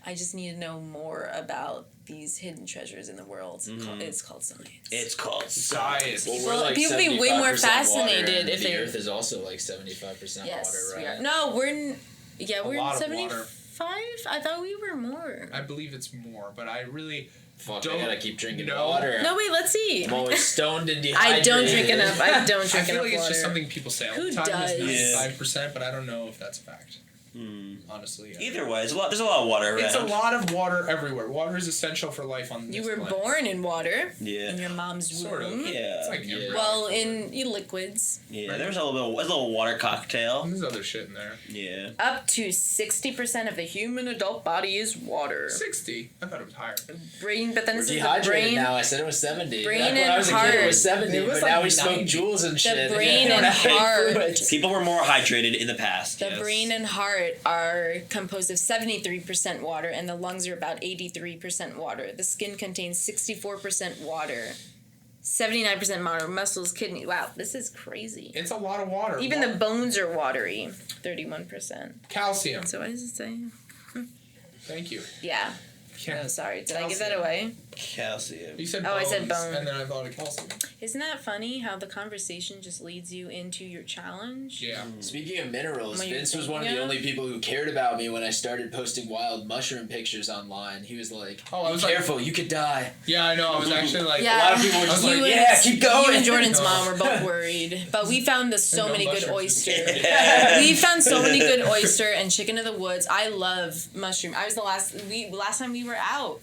I just need to know more about these hidden treasures in the world. It's called science. It's called Science. Well, Well, we're like people be way more 75% fascinated water, and if the they- Earth is also like 75% Yes, water, we right? are. No, we're in lot of 75. I thought we were more. I believe it's more, but I really Fuck, don't I gotta keep drinking know. water. No, wait, let's see. I'm always stoned and dehydrated. I don't drink enough. I don't I drink feel enough like it's water. just something people say all Who the time. does? It's 95%, but I don't know if that's a fact. Honestly. Either way, there's a lot of water around. It's a lot of water everywhere. Water is essential for life on this You were planet. born in water. Yeah. In your mom's womb. Sort of. Yeah. It's like every Well, in liquids. Yeah, there's a little water cocktail. There's other shit in there. Yeah. Up to 60% of the human adult body is water. 60. I thought it was higher. Brain, but then We're this is the dehydrated brain. now. I said it was 70. Brain Back when and I was a kid, it was heart. 70, It was but like now we smoke 90. Juuls and shit. brain We don't and have any heart. fluids. People were more hydrated in the past. The yes. brain and heart are composed of 73% water, and the lungs are about 83% water. The skin contains 64% water, 79% water, muscles, kidney. Wow, this is crazy. It's a lot of water. Even the bones are watery, 31%. calcium. So what does it say? Thank you. Yeah. Yeah. Oh, sorry. Did I give that Calcium. away? Calcium. You said Oh, I bones, said bone. and then I thought of calcium. Isn't that funny how the conversation just leads you into your challenge? Yeah. Speaking of minerals, When you Vince was think- one of the yeah. only people who cared about me when I started posting wild mushroom pictures online. He was like, Oh, I "Be was like- careful, you could die." Yeah, I know. I was actually like, Yeah. A lot of people were I just was like, like, "Yeah, keep going." You and Jordan's No. mom were both worried, but we found so No many good mushrooms. oysters. Yeah. We found so many good oyster and chicken of the woods. I love mushroom. I was the last time we were out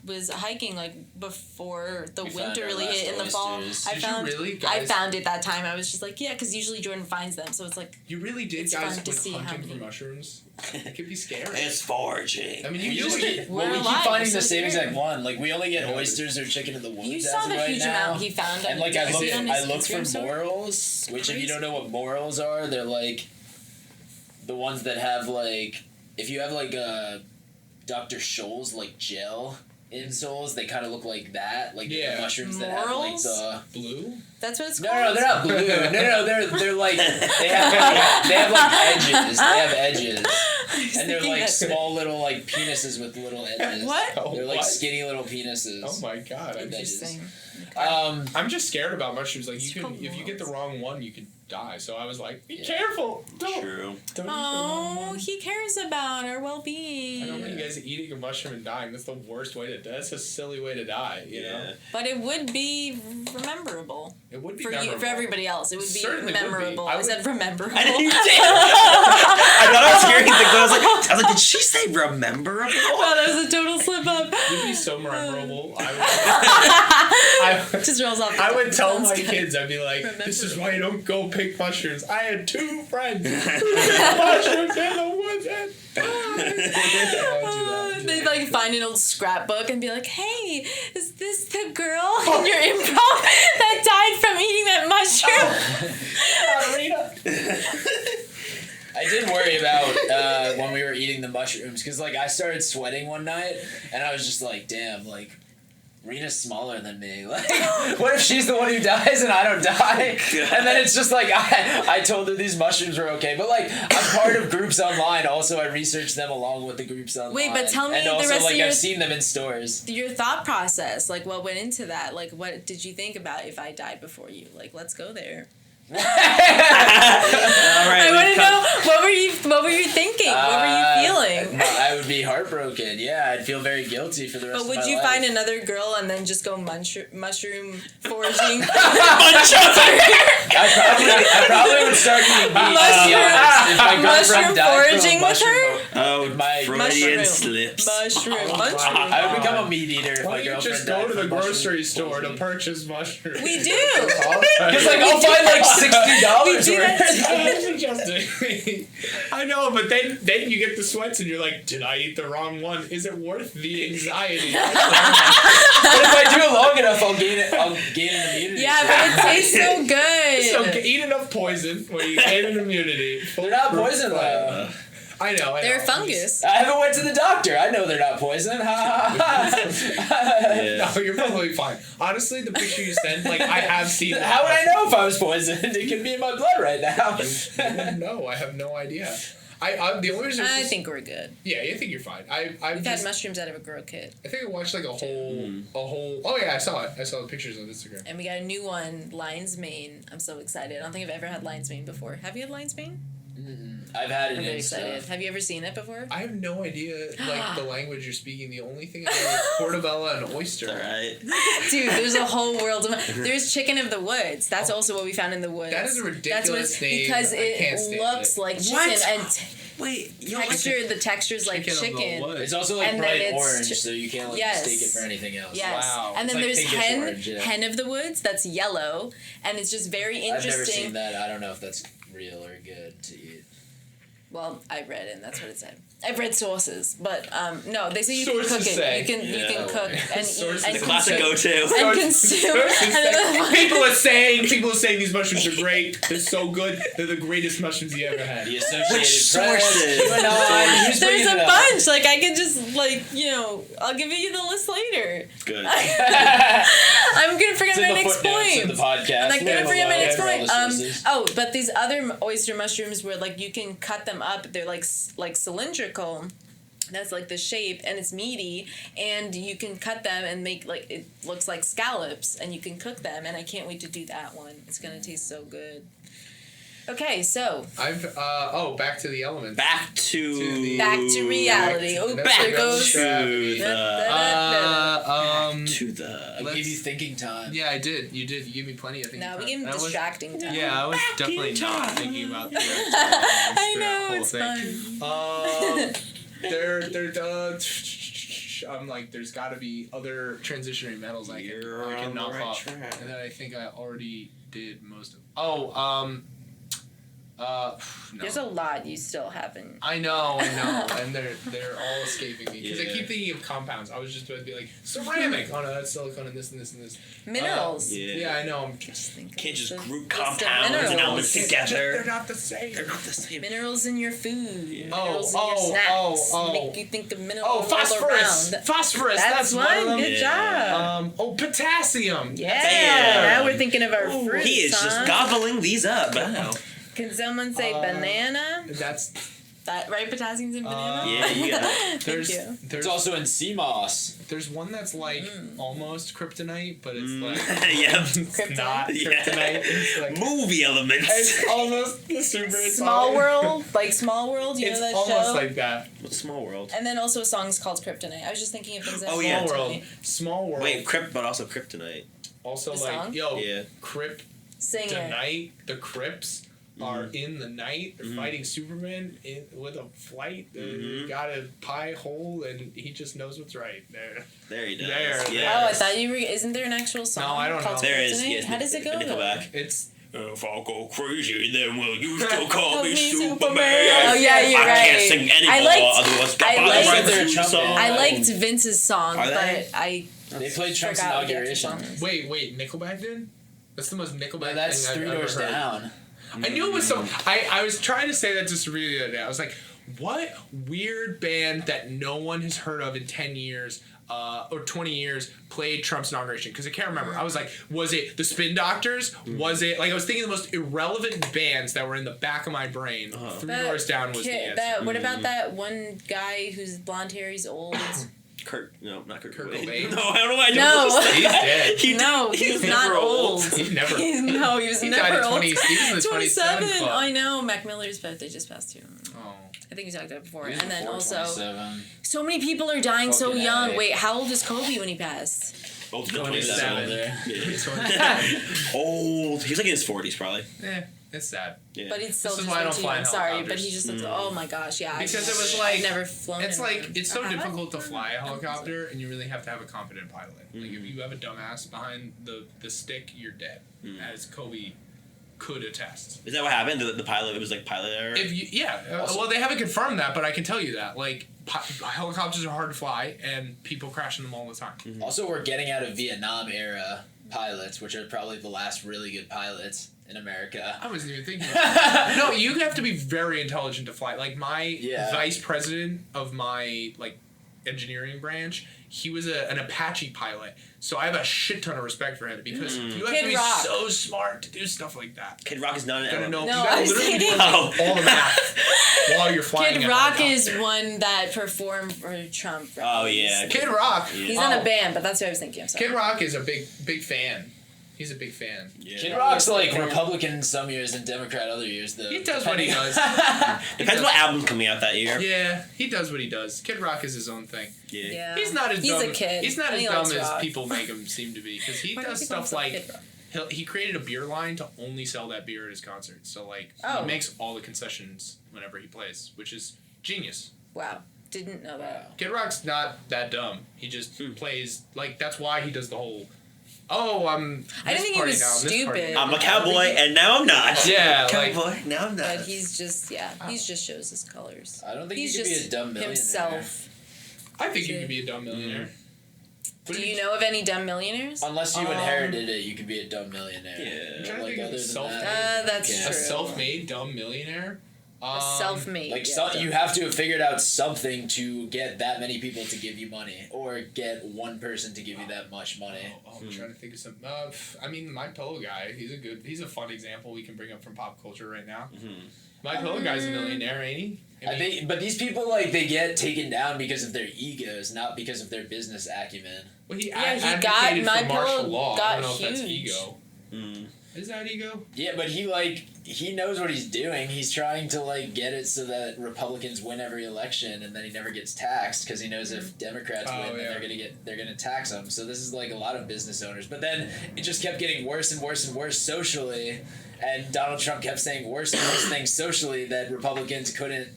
was hiking like before the We found winter our really last hit in the fall. oysters. I Did you found really, I guys? found it that time. I was just like, yeah, because usually Jordan finds them, so it's like you really did, It's guys, fun to with see how hunting for many- mushrooms. It could be scary. It's foraging. I mean, We you just do it. keep, We're well, we keep alive, finding we're the so same scared. exact one. Like we only get Yeah. oysters or chicken in the woods. you as saw of the right huge now. amount he found. And like I Did you look, see it on his I look for Instagram story? morals, which if you Crazy. don't know what morals are, they're like the ones that have like if you have like a Dr. Scholl's like gel insoles, they kind of look like that, like Yeah. the mushrooms that Morals? have like the. Blue? That's what it's No, called. no, they're not blue. No, they're like they have like edges. They have edges, and they're like small little like penises with little edges. What? Oh, They're like what? skinny little penises. Oh my god. Interesting. I'm just scared about mushrooms. Like, It's you can, called if you get the wrong one, you could die. So I was like, be Yeah. careful. Don't. True. Don't eat the Oh, wrong one. he cares about our I well-being. don't want you guys eating a mushroom and dying. That's the worst way to die. That's a silly way to die, you know? But it would be rememberable It would be for memorable. you, for everybody else. It would be Certainly would be. memorable. I I would- said rememberable. I didn't I thought I was hearing things, but I was like, did she say rememberable? Wow, that was a total slip up. It would be so memorable. I would, Just rolls off. I would tell Sounds my good. kids, I'd be like, this is why you don't go pick mushrooms. I had 2 friends who picked mushrooms in the woods and died. They'd like find an old scrapbook and be like, "Hey, is this the girl in your improv that died from eating that mushroom?" I did worry about when we were eating the mushrooms because like I started sweating one night and I was just like, damn, like Reena's smaller than me. Like, what if she's the one who dies and I don't die? And then it's just like I told her these mushrooms were okay, but like I'm part of groups online. Also, I researched them along with the groups online. Wait, but tell me and the also, rest of like your- I've seen them in stores. Your thought process, like what went into that? Like, what did you think about if I died before you? Like, let's go there. All right, I want we've to come- know what were you thinking? What were you feeling? I would be heartbroken. Yeah, I'd feel very guilty for the rest But of would my you life. find another girl and then just go mushroom foraging? I probably would start eating meat. To be honest. If my Mushroom girlfriend died from a foraging with her? Oh, My Freudian mushroom. slips. mushroom. I would become a meat eater if Why my don't you girlfriend just died go to the from mushroom grocery store to poisoning. purchase mushrooms? We do. Because like I'll find like $60 do that worth. I'm suggesting. I know, but then you get the sweats and you're like, did I eat the wrong one? Is it worth the anxiety? But if I do it long enough, I'll gain an immunity. Yeah, but it tastes so good. So eat enough poison where you gain an immunity. They're not poison though. I know. They're know. fungus. I haven't went to the doctor. I know they're not poison. Ha ha ha. Yeah. No, you're probably fine. Honestly, the picture you sent, like, I have seen that. How would I know if I was poisoned? It could be in my blood right now. No, I have no idea. I the only reason I think we're good. yeah, I think you're fine. I've We've had just, mushrooms out of a grow kit. I think I watched like a whole. Oh yeah, I saw it. I saw the pictures on Instagram. And we got a new one, lion's mane. I'm so excited. I don't think I've ever had lion's mane before. Have you had lion's mane? I've had it I'm very in excited. stuff. Have you ever seen it before? I have no idea like the language you're speaking. The only thing I know is portobello and oyster. All right. Dude, there's a whole world of. There's chicken of the woods. That's also what we found in the woods. That is a ridiculous That's name. because I can't it stand looks it. like chicken What? and Wait, The texture's like Chicken of the chicken. woods. It's also like And then bright it's orange, so you can't like mistake it for anything else. Yes. Wow. And then It's like there's pinkish hen, orange, yeah. hen of the woods that's yellow, and it's just very I've interesting. never seen that. I don't know if that's real or good to eat. Well, I read it, and that's what it said. I've read sources, but no, they say you Sources can cook it. say. You can cook and Sources eat and say. Classic go-to. and consume. People are saying these mushrooms are great. They're so good. They're the greatest mushrooms you ever had. The Associated Which Press, sources? QAnon, who's There's bringing a it up? bunch. Like I could just I'll give you the list later. Good. I'm gonna forget It's in my the next footnotes in point. the podcast. I'm not gonna forget my next For all the point. sources. But these other oyster mushrooms where like you can cut them up, they're like cylindrical. That's like the shape, and it's meaty, and you can cut them and make like it looks like scallops, and you can cook them. And I can't wait to do that one. It's gonna taste so good. Okay, so I've back to the elements. Back to back to reality. Oh, That's there a goes. to the to the. I gave you thinking time. Yeah, I did. You did. You gave me plenty of things. No, we gave him That was- distracting time. Yeah, I was Back definitely in not time. thinking about the I know, whole it's thing. fun. I'm like, there's got to be other transitionary metals I You're can on the knock right off, track. and then I think I already did most of. No. There's a lot you still haven't. I know, and they're all escaping me because I Yeah. keep thinking of compounds. I was just going to be like ceramic. Oh no, that's silicone and this and this and this. Minerals. Yeah, I know. I'm Just think Can't of just the group list of compounds and minerals. elements together. They're not the same. They're not the same. Minerals in your food. Yeah. Minerals in your snacks. Make you think of minerals all phosphorus. around. Phosphorus. That's one of one. them. Good Yeah. job. Potassium. Yeah. Bam. Now we're thinking of our fruits. He is just huh? gobbling these up. Wow. Can someone say banana? That's That right? Potassium's in banana. Yeah, you got it. Thank you. There's It's also in sea moss. there's one that's like almost kryptonite, but it's like Yeah. it's not Yeah. kryptonite. It's like Movie elements. it's almost the super Small World, like Small World. You It's know that almost show. like that. What's Small World? And then also songs called Kryptonite. I was just thinking of things that Oh, have yeah. Small Kryptonite. world. Small world. Wait, but also Kryptonite. Also The like song? yo, Yeah. Sing it. Kryptonite. The Crips are in the night. They're fighting Superman with a flight. They got a pie hole, and he just knows what's right. There he does. There. Yeah. Oh, I thought you were. Isn't there an actual song? No, I don't called know. There is. Kryptonite? Yes. How does it go? Nickelback. It's If I go crazy, then will you still call me me Superman? Superman. Oh, yeah, you're I can't right. sing anymore. I liked- Otherwise, I liked- Right there, song. trumpet. I liked Vince's song, Are but they? I They played Trump's forgot what the actual inauguration. song is. wait. Nickelback did. That's the most Nickelback But that's thing I've 3 ever doors heard. down. I knew it was so. I was trying to say that to Sabrina the other day. I was like, what weird band that no one has heard of in 10 years or 20 years played Trump's inauguration? Because I can't remember. I was like, was it the Spin Doctors? Was it, like, I was thinking the most irrelevant bands that were in the back of my brain. 3 doors down was the answer. What about that one guy who's blonde hair? He's old. Not Kurt Kurt Cobain. Cobain? No, I don't know why I No. know He's dead. He's not never old. He's never. He was He never died at old. 20. He was in the 27 club. I know. Mac Miller's birthday just passed too. Oh. I think we talked about it before. He was And then before also, 27. so many people are dying so Fucking young. A. Wait, how old is Kobe when he passed? Old 27. 27. Old. He's like in his 40s probably. It's sad. Yeah. But he's still This is just why I like don't too fly young. in Sorry, but helicopters. he just looks. Oh my gosh, yeah. Because it was like I've never flown. It's in like one. it's so I haven't? difficult to fly a helicopter, and you really have to have a competent pilot. Like if you have a dumbass behind the stick, you're dead. As Kobe could attest. Is that what happened? The pilot, it was like pilot error? If you, well, they haven't confirmed that, but I can tell you that like helicopters are hard to fly, and people crash in them all the time. Also, we're getting out of Vietnam era pilots, which are probably the last really good pilots in America. I wasn't even thinking about that. No, you have to be very intelligent to fly. Like my vice president of my like engineering branch, he was an Apache pilot. So I have a shit ton of respect for him because you have Kid to be Rock. so smart to do stuff like that. Kid Rock is not an You gotta error. know. No, you I gotta was literally thinking- do all the math while you're flying. Kid a Rock helicopter. is one that performed for Trump. Oh, yeah. Kid Rock. He's not a band, but that's what I was thinking. I'm sorry. Kid Rock is a big fan. He's a big fan. Yeah. Kid Rock's like Republican some years and Democrat other years, though. He does what he does. Depends what album's coming out that year. Yeah, he does what he does. Kid Rock is his own thing. Yeah. Yeah. He's not as He's dumb. a kid. He's not and as he dumb likes as rock. people make him seem to be because he Why do does people stuff love like Kid Rock? he created a beer line to only sell that beer at his concerts. So like he makes all the concessions whenever he plays, which is genius. Wow. Didn't know that. Kid Rock's not that dumb. He just plays like that's why he does the whole. Oh, I didn't think he was stupid. I'm a cowboy and now I'm not. Yeah, cowboy. Now I'm not. But he's just just shows his colors. I don't think he's you could be a dumb millionaire. Himself. I think you could be a dumb millionaire. Do you know of any dumb millionaires? Unless you inherited it, you could be a dumb millionaire. Yeah. I'm trying to Like think of other than that, That's true. A self-made dumb millionaire. A self-made. Like you have to have figured out something to get that many people to give you money, or get one person to give you that much money. I'm trying to think of some. I mean, My Pillow Guy. He's a fun example we can bring up from pop culture right now. My Pillow Guy's a millionaire, ain't he? I think, but these people they get taken down because of their egos, not because of their business acumen. Well, he got My martial Pillow law. got I don't know if that's huge. ego. Is that ego? Yeah, but he knows what he's doing. He's trying to get it so that Republicans win every election, and then he never gets taxed because he knows if Democrats win, then they're gonna tax him. So this is like a lot of business owners. But then it just kept getting worse and worse and worse socially, and Donald Trump kept saying worse and worse things socially that Republicans couldn't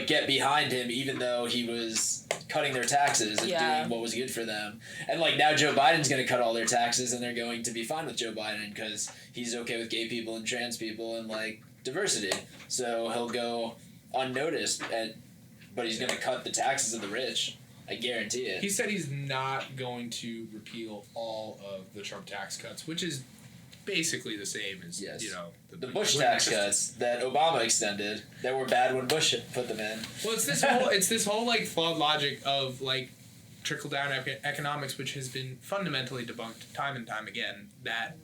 get behind him, even though he was cutting their taxes and doing what was good for them. And now Joe Biden's going to cut all their taxes, and they're going to be fine with Joe Biden because he's okay with gay people and trans people and diversity. So he'll go unnoticed, but he's going to cut the taxes of the rich. I guarantee it. He said he's not going to repeal all of the Trump tax cuts, which is basically the same as the Bush tax cuts that Obama extended that were bad when Bush put them in. Well, it's this whole flawed logic of trickle down economics, which has been fundamentally debunked time and time again. That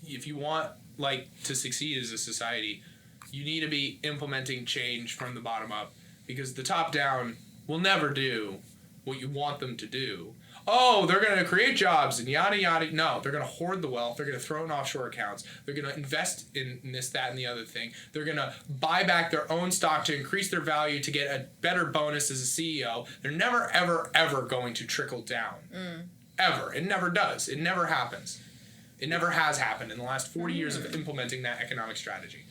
if you want to succeed as a society, you need to be implementing change from the bottom up, because the top down will never do what you want them to do. Oh, they're going to create jobs and yada, yada. No, they're going to hoard the wealth. They're going to throw in offshore accounts. They're going to invest in this, that, and the other thing. They're going to buy back their own stock to increase their value to get a better bonus as a CEO. They're never, ever, ever going to trickle down. Ever. It never does. It never happens. It never has happened in the last 40 years of implementing that economic strategy.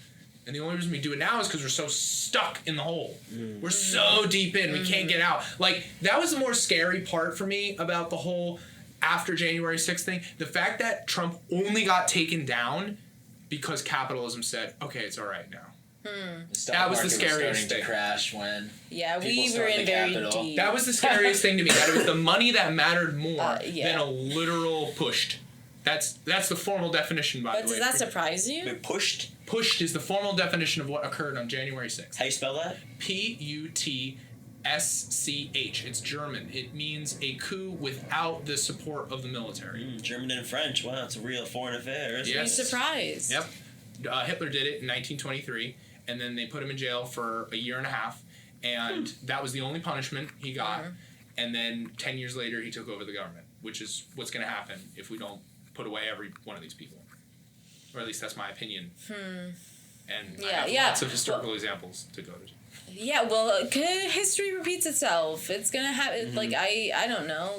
And the only reason we do it now is because we're so stuck in the hole. We're so deep in, we can't get out. That was the more scary part for me about the whole after January 6th thing. The fact that Trump only got taken down because capitalism said, okay, it's all right now. That was the scariest thing. To crash when we were in very deep. That was the scariest thing to me. That it was the money that mattered more than a literal pushed. That's the formal definition, by the way. But does that surprise you? Been pushed? Pushed is the formal definition of what occurred on January 6th. How you spell that? P-U-T-S-C-H. It's German. It means a coup without the support of the military. German and French. Wow, it's a real foreign affair. Yes. Are you surprised? Yep. Hitler did it in 1923, and then they put him in jail for a year and a half, and that was the only punishment he got. And then 10 years later, he took over the government, which is what's going to happen if we don't put away every one of these people. Or at least that's my opinion. And I have lots of historical examples to go to. Yeah, well, history repeats itself. It's gonna happen. I don't know.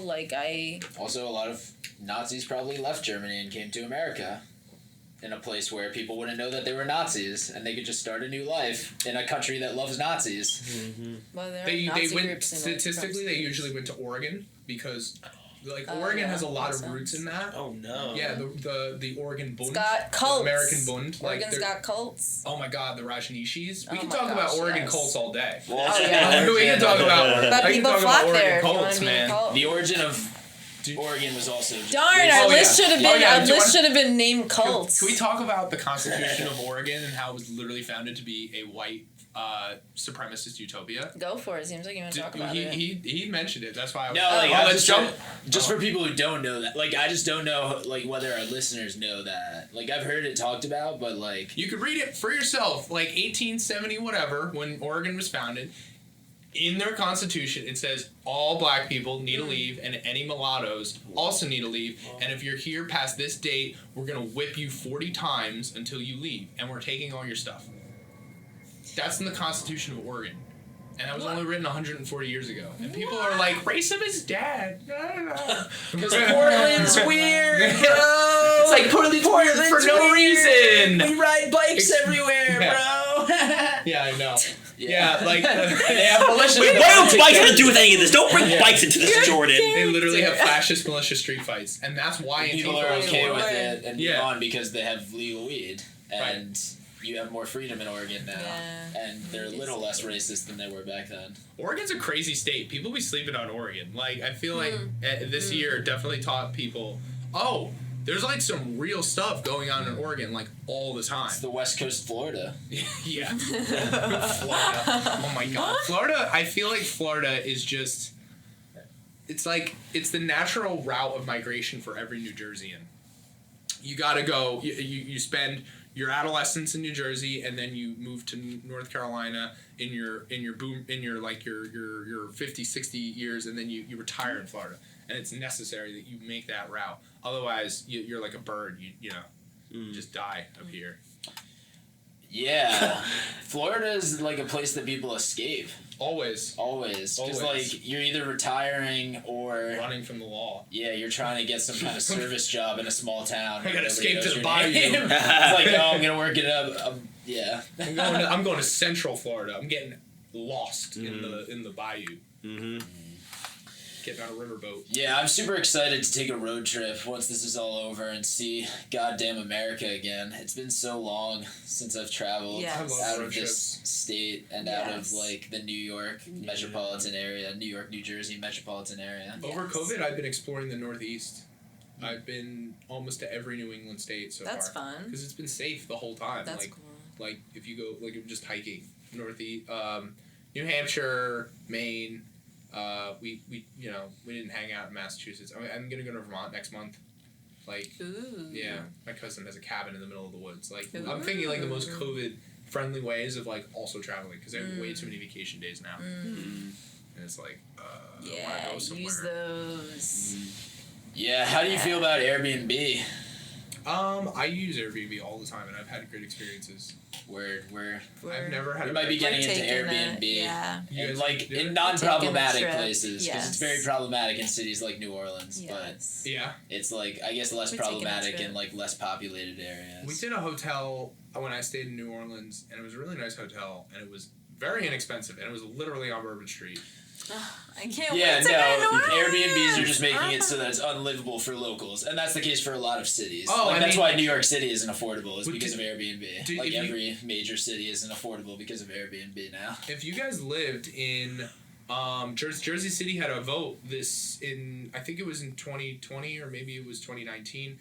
Also, a lot of Nazis probably left Germany and came to America, in a place where people wouldn't know that they were Nazis, and they could just start a new life in a country that loves Nazis. Well, they went statistically. They usually went to Oregon because. Oregon has a lot of roots in that. Oh no. Yeah, the Oregon Bund. It's got cults. The American Bund. Oregon's got cults. Oh my God, the Rajneeshis. We can talk about Oregon cults all day. We can talk about. But people flock there. Cults, man. The origin of Oregon was also. Darn, our list should have been. Our list should have been named cults. Can we talk about the Constitution of Oregon and how it was literally founded to be a white supremacist utopia? Go for it. Seems like you want to talk about it. He mentioned it. That's why I was let's jump. Just for people who don't know that, I just don't know, whether our listeners know that. I've heard it talked about, but you could read it for yourself. 1870 whatever, when Oregon was founded, in their constitution it says all black people need to leave, and any mulattoes also need to leave. And if you're here past this date, we're gonna whip you 40 times until you leave, and we're taking all your stuff. That's in the Constitution of Oregon. And that was only written 140 years ago. And people are like, racism is dead. Because Portland's weird, bro. It's like Portland for no reason. We ride bikes everywhere, bro. Yeah, I know. Yeah, like And they have militias. Wait, what do bikes have to do with any of this? Don't bring bikes into this, Jordan. they literally have fascist militia street fights, and that's why People Antifa are is okay war. with it and move Yeah. on because they have legal weed. And you have more freedom in Oregon now. Yeah. And they're a little less racist than they were back then. Oregon's a crazy state. People be sleeping on Oregon. Like, I feel like this year definitely taught people, oh, there's like some real stuff going on in Oregon like all the time. It's the West Coast Florida. Yeah. Florida. Oh my god. Florida, I feel like Florida is just, it's like, it's the natural route of migration for every New Jerseyan. You gotta go, you spend your adolescence in New Jersey, and then you move to North Carolina in your 50, 60 years, and then you retire in Florida. And it's necessary that you make that route. Otherwise, you're like a bird. You just die up here. Yeah. Florida is like a place that people escape. Always. Because like you're either retiring or Running from the law. yeah, you're trying to get some kind of service job in a small town. I gotta Nobody escape knows to the your bayou. name. It's like, oh, I'm gonna work it up. Yeah. I'm going to Central Florida. I'm getting lost in the bayou. Mm-hmm. Getting on a riverboat. Yeah, I'm super excited to take a road trip once this is all over and see goddamn America again. It's been so long since I've traveled Yes. I love out road of trips. this state and out of Yes. like the New York metropolitan area, New York, New Jersey metropolitan area. Over Yes. COVID, I've been exploring the Northeast. I've been almost to every New England state so That's far. fun. Because it's been safe the whole time. That's like, cool. Like if you go, like just hiking, Northeast, New Hampshire, Maine. We didn't hang out in Massachusetts. I'm gonna go to Vermont next month. Like, Ooh. yeah, my cousin has a cabin in the middle of the woods. Like, Ooh. I'm thinking like the most COVID friendly ways of like also traveling because they have way too many vacation days now. And it's like, I wanna Yeah, go somewhere. use those. Yeah, how do you feel about Airbnb? I use Airbnb all the time and I've had great experiences. We're I've never had we a might be bad- getting into taking Airbnb. yeah. You And guys like do it? in non-problematic Taking a trip, places, because it's yes. very problematic in cities like New Orleans. Yes. Yeah. But it's like I guess less We're taking a problematic trip. in like less populated areas. We did a hotel when I stayed in New Orleans, and it was a really nice hotel, and it was very inexpensive, and it was literally on Bourbon Street. I can't Yeah, wait to go to New no, Orleans. Airbnbs are just making it so that it's unlivable for locals, and that's the case for a lot of cities. Oh, like, I that's mean- why New York City isn't affordable, is But because do- of Airbnb. do- Like if you- every major city isn't affordable because of Airbnb now. If you guys lived in Jersey City had a vote I think it was in 2020 or maybe it was 2019,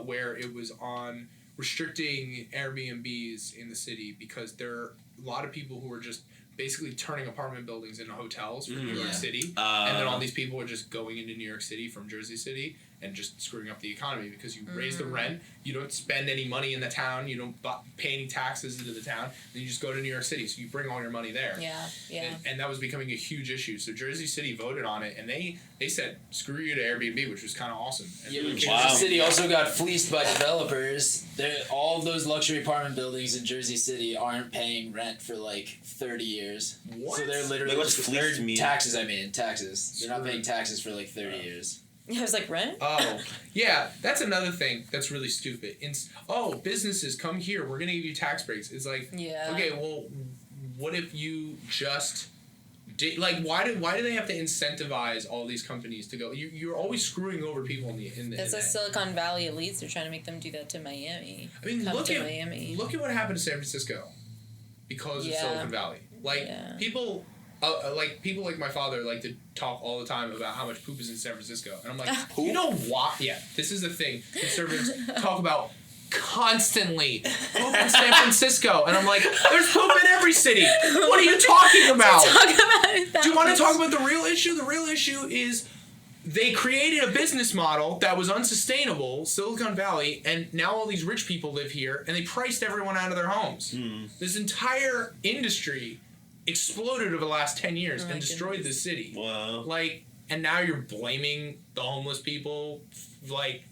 where it was on restricting Airbnbs in the city because there are a lot of people who were just basically turning apartment buildings into hotels for New York Yeah. City, and then all these people were just going into New York City from Jersey City and just screwing up the economy because you raise the rent, you don't spend any money in the town, you don't pay any taxes into the town, then you just go to New York City, so you bring all your money there. Yeah, yeah. And that was becoming a huge issue. So Jersey City voted on it, and they said, screw you to Airbnb, which was kind of awesome. And Yeah, really but changed Jersey the City also got fleeced by developers. All of those luxury apartment buildings in Jersey City aren't paying rent for like 30 years. What? So they're literally Wait, what's just, fleeced they're mean? taxes. They're not Screwed. paying taxes for like 30 years. I was like, rent? Oh, yeah, that's another thing that's really stupid. Businesses, come here, we're going to give you tax breaks. It's like, Yeah. okay, well, what if you just did, like, why do they have to incentivize all these companies to go? You're always screwing over people in the That's like Silicon Valley elites. They're trying to make them do that to Miami. I mean, Come look to at Miami. what happened to San Francisco because of Yeah. Silicon Valley. Like Yeah. people like my father like to talk all the time about how much poop is in San Francisco, and I'm like, you know what? Yeah, this is the thing. Conservatives talk about constantly poop in San Francisco, and I'm like, there's poop in every city. What are you talking about? Talk about it. Do you want to talk about the real issue? The real issue is they created a business model that was unsustainable, Silicon Valley, and now all these rich people live here, and they priced everyone out of their homes. This entire industry exploded over the last 10 years and destroyed the city. Wow. Like, and now you're blaming the homeless people. Like,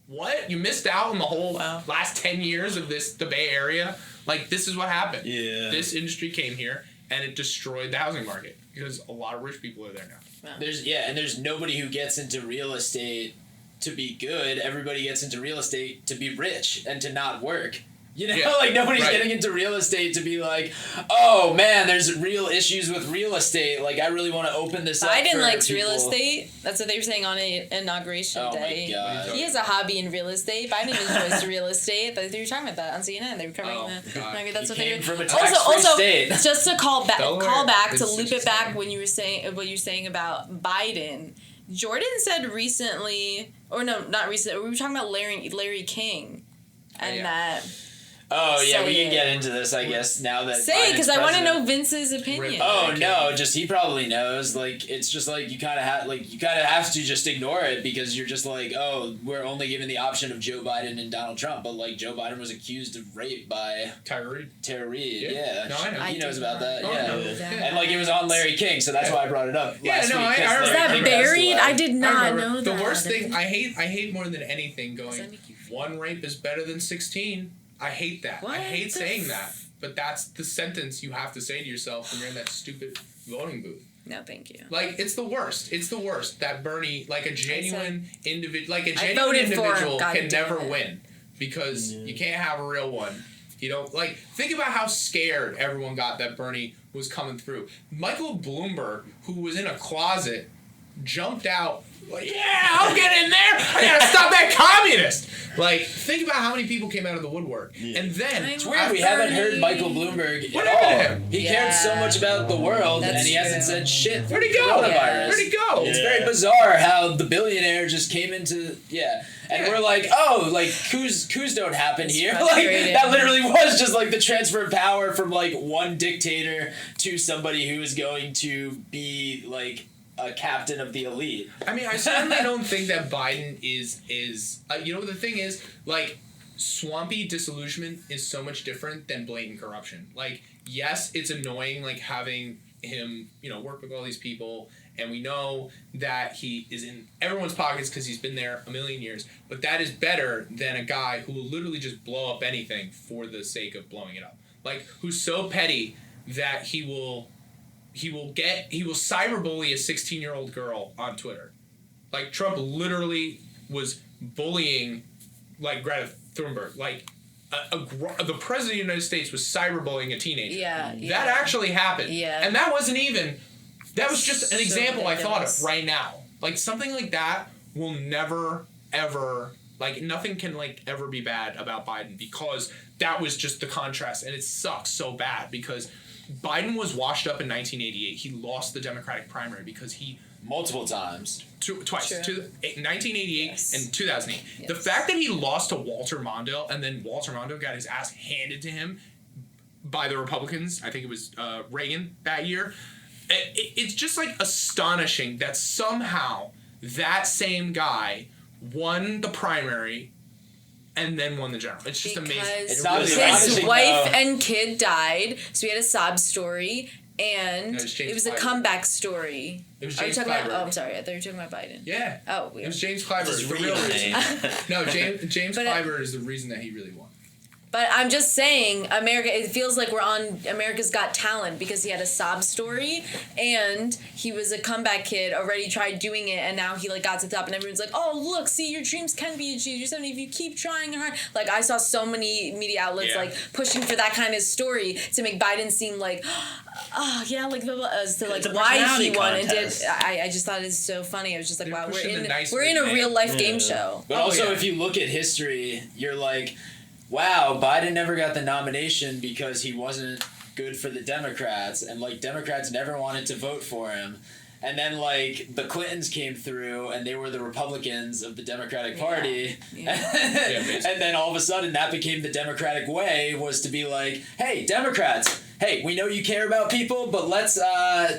what? You missed out on the whole last 10 years of the Bay Area? Like, this is what happened. Yeah. This industry came here, and it destroyed the housing market because a lot of rich people are there now. There's nobody who gets into real estate to be good. Everybody gets into real estate to be rich and to not work. You know, Yeah, like nobody's right. getting into real estate to be like, oh man, there's real issues with real estate. Like I really want to open this up. Biden for likes people. real estate. That's what they were saying on inauguration Oh day. my god. He has a hobby in real estate. Biden enjoys real estate. They were talking about that on CNN. They were covering Oh, that. God. Maybe that's He what they came were. from a tax-free state. Just to call back, Delaware to is loop it back 60%. when you were saying what you're saying about Biden. Jordan said recently, or no, not recently. We were talking about Larry King, and yeah. that. Oh yeah, Say we can it. get into this, I guess, now that Say it, because Biden's I want to president. know Vince's opinion. Oh Okay. no, just he probably knows. Like it's just like you kind of have to just ignore it because you're just like, oh, we're only given the option of Joe Biden and Donald Trump, but like Joe Biden was accused of rape by Tyree. Tara Reid. Yeah. Yeah, No, I know. he knows about that. Oh, I Yeah, know. Yeah. and like it was on Larry King, so that's why I brought it up Yeah, last no, week. I 'cause remember. Is Larry that King passed buried? away. I did not remember. know that. The worst thing I hate more than anything Does that going, make you feel- one rape is better than 16. I hate that. What I hate the saying that. But that's the sentence you have to say to yourself when you're in that stupid voting booth. No, thank you. Like, it's the worst. It's the worst. That Bernie, like a genuine individual, like a I genuine voted for him, individual God can damn never it. win because you can't have a real one. You don't like. Think about how scared everyone got that Bernie was coming through. Michael Bloomberg, who was in a closet, jumped out. Like, yeah, I'll get in there. I gotta stop that communist. Like, think about how many people came out of the woodwork, and then It's Weird, we haven't heard Michael Bloomberg What at happened to all. him? He cared so Yeah. much about the world, That's and he hasn't true. said shit. Where'd he through go? coronavirus. Where'd he go? It's Yeah. very bizarre how the billionaire just came into and Yeah. we're like, oh, like coups don't happen It's here. Like frustrating. that literally was just like the transfer of power from like one dictator to somebody who is going to be like a captain of the elite. I mean, I certainly don't think that Biden is you know, the thing is, like, swampy disillusionment is so much different than blatant corruption. Like, yes, it's annoying, like, having him, you know, work with all these people, and we know that he is in everyone's pockets because he's been there a million years, but that is better than a guy who will literally just blow up anything for the sake of blowing it up. Like, who's so petty that he will cyberbully a 16-year-old girl on Twitter. Like, Trump literally was bullying, like, Greta Thunberg. Like, the president of the United States was cyberbullying a teenager. Yeah, That yeah. actually happened. Yeah. And that wasn't even... That was just an So example I thought ridiculous. of right now. Like, something like that will never, ever... Like, nothing can, like, ever be bad about Biden because that was just the contrast. And it sucks so bad because Biden was washed up in 1988. He lost the Democratic primary because he... Multiple times. Twice. True. 1988 Yes. and 2008. Yes. The fact that he lost to Walter Mondale and then Walter Mondale got his ass handed to him by the Republicans, I think it was Reagan that year, it's just like astonishing that somehow that same guy won the primary and then won the general. It's just amazing. It's Because not really as amazing. his astonishing, wife though. and kid died, so he had a sob story, and No, it's James it was a Clyburn. comeback story. It was Are you James talking about? Clyburn. Oh, I'm sorry. I thought you were talking about Biden. Yeah. Oh, It weird. was James Clyburn. His The real real reason. name. No, James But, Clyburn is the reason that he really won. But I'm just saying, America. It feels like we're on America's Got Talent because he had a sob story, and he was a comeback kid. Already tried doing it, and now he like got to the top, and everyone's like, "Oh, look, see, your dreams can be achieved. You're 70 if you keep trying hard." Like I saw so many media outlets Yeah. like pushing for that kind of story to make Biden seem like, oh yeah, like blah, blah, as to like It's a why he personality won and did. contest. I just thought it was so funny. I was just like, They're wow, pushing the nice we're in a white man. real life Yeah. game show. But Oh, also, yeah. if you look at history, you're like, wow, Biden never got the nomination because he wasn't good for the Democrats, and like Democrats never wanted to vote for him. And then like the Clintons came through, and they were the Republicans of the Democratic Party. Yeah. basically. And then all of a sudden, that became the Democratic way, was to be like, hey, Democrats, hey, we know you care about people, but let's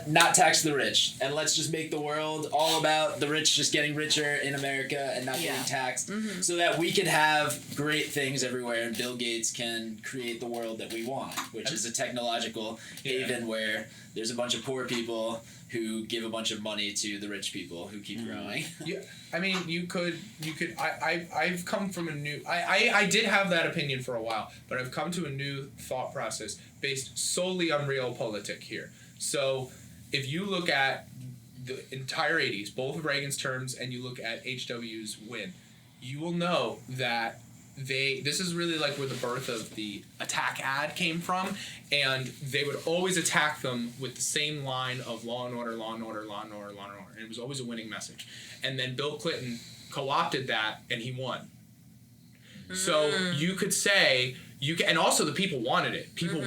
not tax the rich, and let's just make the world all about the rich just getting richer in America and not Yeah. getting taxed, so that we can have great things everywhere, and Bill Gates can create the world that we want, which is a technological haven where there's a bunch of poor people who give a bunch of money to the rich people who keep growing. Yeah, I mean, you could. I've come from a new. I did have that opinion for a while, but I've come to a new thought process based solely on realpolitik here. So, if you look at the entire 80s, both of Reagan's terms, and you look at HW's win, you will know that this is really like where the birth of the attack ad came from, and they would always attack them with the same line of law and order, law and order, law and order, law and order, and it was always a winning message. And then Bill Clinton co-opted that, and he won. So you could say and also the people wanted it. People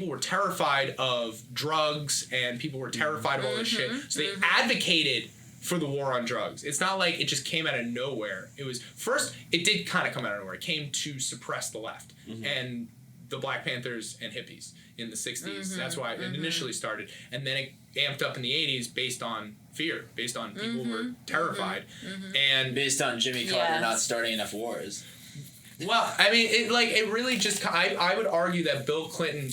were terrified of drugs, and people were terrified of all this shit. So they advocated for the war on drugs. It's not like it just came out of nowhere. It was first. It did kind of come out of nowhere. It came to suppress the left and the Black Panthers and hippies in the 60s. That's why it initially started, and then it amped up in the 80s based on fear, based on people who were terrified, and based on Jimmy Carter not starting enough wars. Well, I mean, it really just. I would argue that Bill Clinton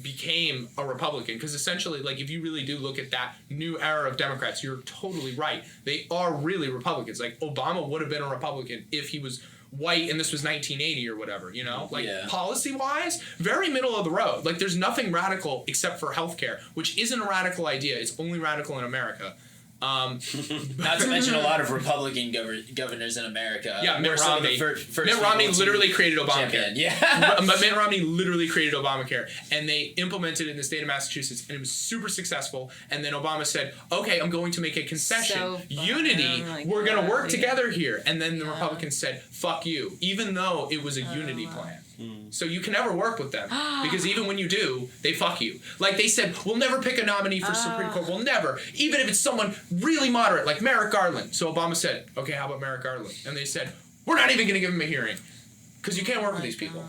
became a Republican because essentially, like, if you really do look at that new era of Democrats, you're totally right. They are really Republicans. Like, Obama would have been a Republican if he was white and this was 1980 or whatever, you know? Like, policy-wise, very middle of the road. Like, there's nothing radical except for healthcare, which isn't a radical idea. It's only radical in America. Not to mention a lot of Republican governors in America. Yeah, Mitt Romney. Mitt Romney literally created Obamacare. Yeah. But Mitt Romney literally created Obamacare, and they implemented it in the state of Massachusetts, and it was super successful. And then Obama said, "Okay, I'm going to make a concession. Unity. We're going to work together here." And then the Republicans said, "Fuck you," even though it was a unity plan. So you can never work with them because even when you do, they fuck you. Like they said, we'll never pick a nominee for Supreme Court. We'll never, even if it's someone really moderate like Merrick Garland. So Obama said, okay, how about Merrick Garland? And they said, we're not even going to give him a hearing because you can't work with these people.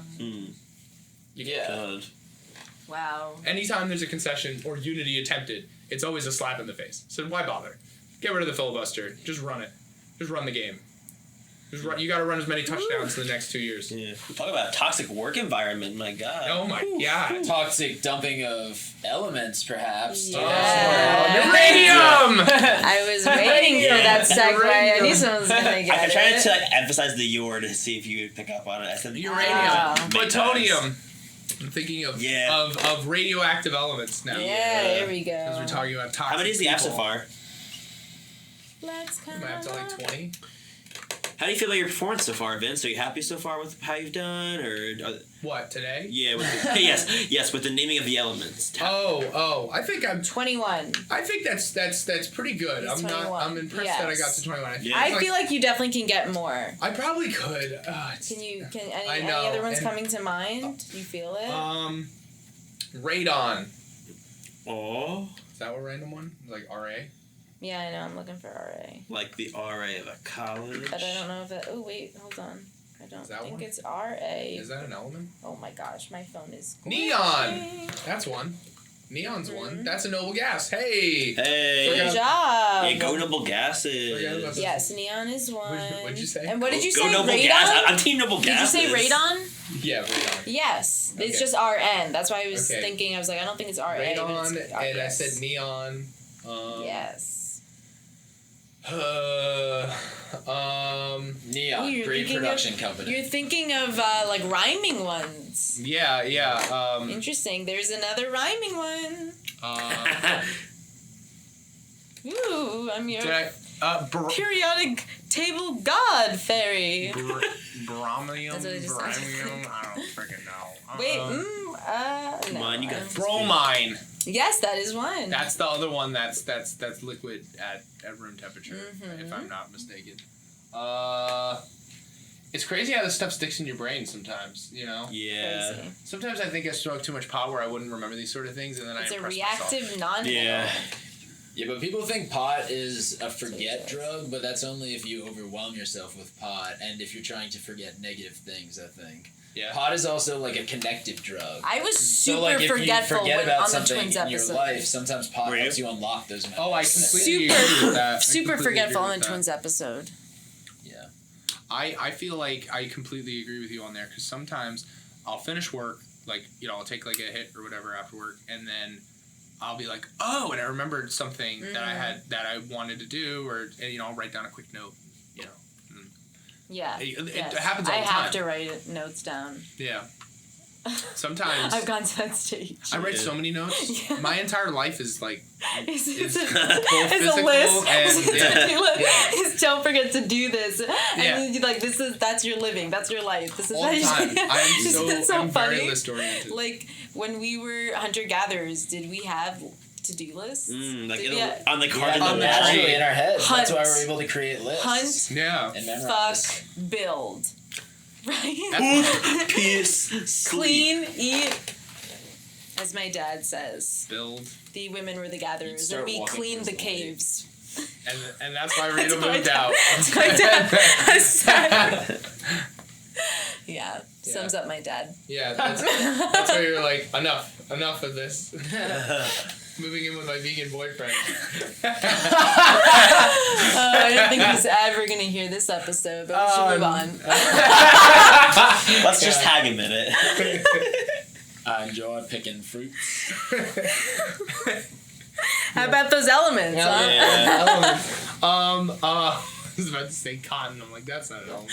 Wow. Anytime there's a concession or unity attempted, it's always a slap in the face. So why bother? Get rid of the filibuster. Just run it. Just run the game. You got to run as many touchdowns in the next 2 years. Yeah. Talk about a toxic work environment. My God. Oh my God. Toxic dumping of elements, perhaps. Uranium. I was waiting for that segue. I knew someone was gonna get it. I tried to emphasize the "your" to see if you would pick up on it. I said uranium, plutonium. I'm thinking of radioactive elements now. Yeah, here we go. Because we're talking about toxic. How many is the app so far? Let's come Am I up to like 20? How do you feel about your performance so far, Vince? Are you happy so far with how you've done, or what today? Yeah, with the, yes, with the naming of the elements. I think I'm 21. I think that's pretty good. He's 21. I'm impressed that I got to 21. I feel like you definitely can get more. I probably could. Any other ones coming to mind? Do you feel it? Radon. Oh. Is that what random one? Like RA? Yeah, I know. I'm looking for RA. Like the RA of a college. But I don't know if that. Oh wait, hold on. I don't think it's RA. Is that an element? Oh my gosh, my phone is. Neon. That's one. Neon's one. That's a noble gas. Hey. Good job. Yeah, go noble gases. Yes, neon is one. What'd you say? And what did you say? Go noble radon? gas. I'm team noble gases. Did you say radon? Yeah, radon. Yes, it's just RN. That's why I was thinking. I was like, I don't think it's RA. Radon, and I said neon. Yes. Neon, great production company. You're thinking of like rhyming ones. Yeah. Interesting. There's another rhyming one. Ooh, I'm your periodic table god fairy. Bromium. That's what I just Bromium. I don't freaking know. Wait. Come on, you got bromine. Yes, that is one. That's the other one that's liquid at room temperature, if I'm not mistaken. It's crazy how this stuff sticks in your brain sometimes, you know? Yeah. Crazy. Sometimes I think I smoked too much pot where I wouldn't remember these sort of things, and then it's I impress a reactive non-metal. Yeah. Yeah, but people think pot is a forget drug, but that's only if you overwhelm yourself with pot and if you're trying to forget negative things, I think. Yeah. Pot is also like a connective drug. I was super so, like, if forgetful you forget about on the something Twins in episode. your life, sometimes pot helps you unlock those memories. Oh, I completely agree with that. Super forgetful on the Twins episode. Yeah. I feel like I completely agree with you on there because sometimes I'll finish work, like, you know, I'll take like a hit or whatever after work, and then I'll be like, and I remembered something that I wanted to do, or, you know, I'll write down a quick note, you know. Yeah. It happens all the time. I have to write notes down. Yeah. Sometimes I've gone to that stage. I write so many notes. Yeah. My entire life is like It's both a physical list. and Just don't forget to do this. And Yeah. then you're like, that's your living. That's your life. This is all how the you time. It's so I'm funny. very list oriented. Like when we were hunter gatherers, did we have to-do lists? Like Did it'll, we on the card Yeah, in on the the wall. tree. Naturally in our heads. Hunt. That's why we're able to create lists. Hunt, Yeah. And fuck, memorize. build. Right? That's Peace. Sleep. Clean, eat. As my dad says, build. the women were the You'd gatherers, start and we walking cleaned towards the the light. caves. And that's why Rita my moved dad. out. That's my dad. has said. Yeah, sums up my dad. Yeah, that's why you're like, enough of this. Moving in with my vegan boyfriend. I don't think he's ever gonna hear this episode, but we should move on. Let's just tag him in it. I enjoy picking fruits. How about those elements, huh? Yeah. I was about to say cotton. I'm like, that's not an element.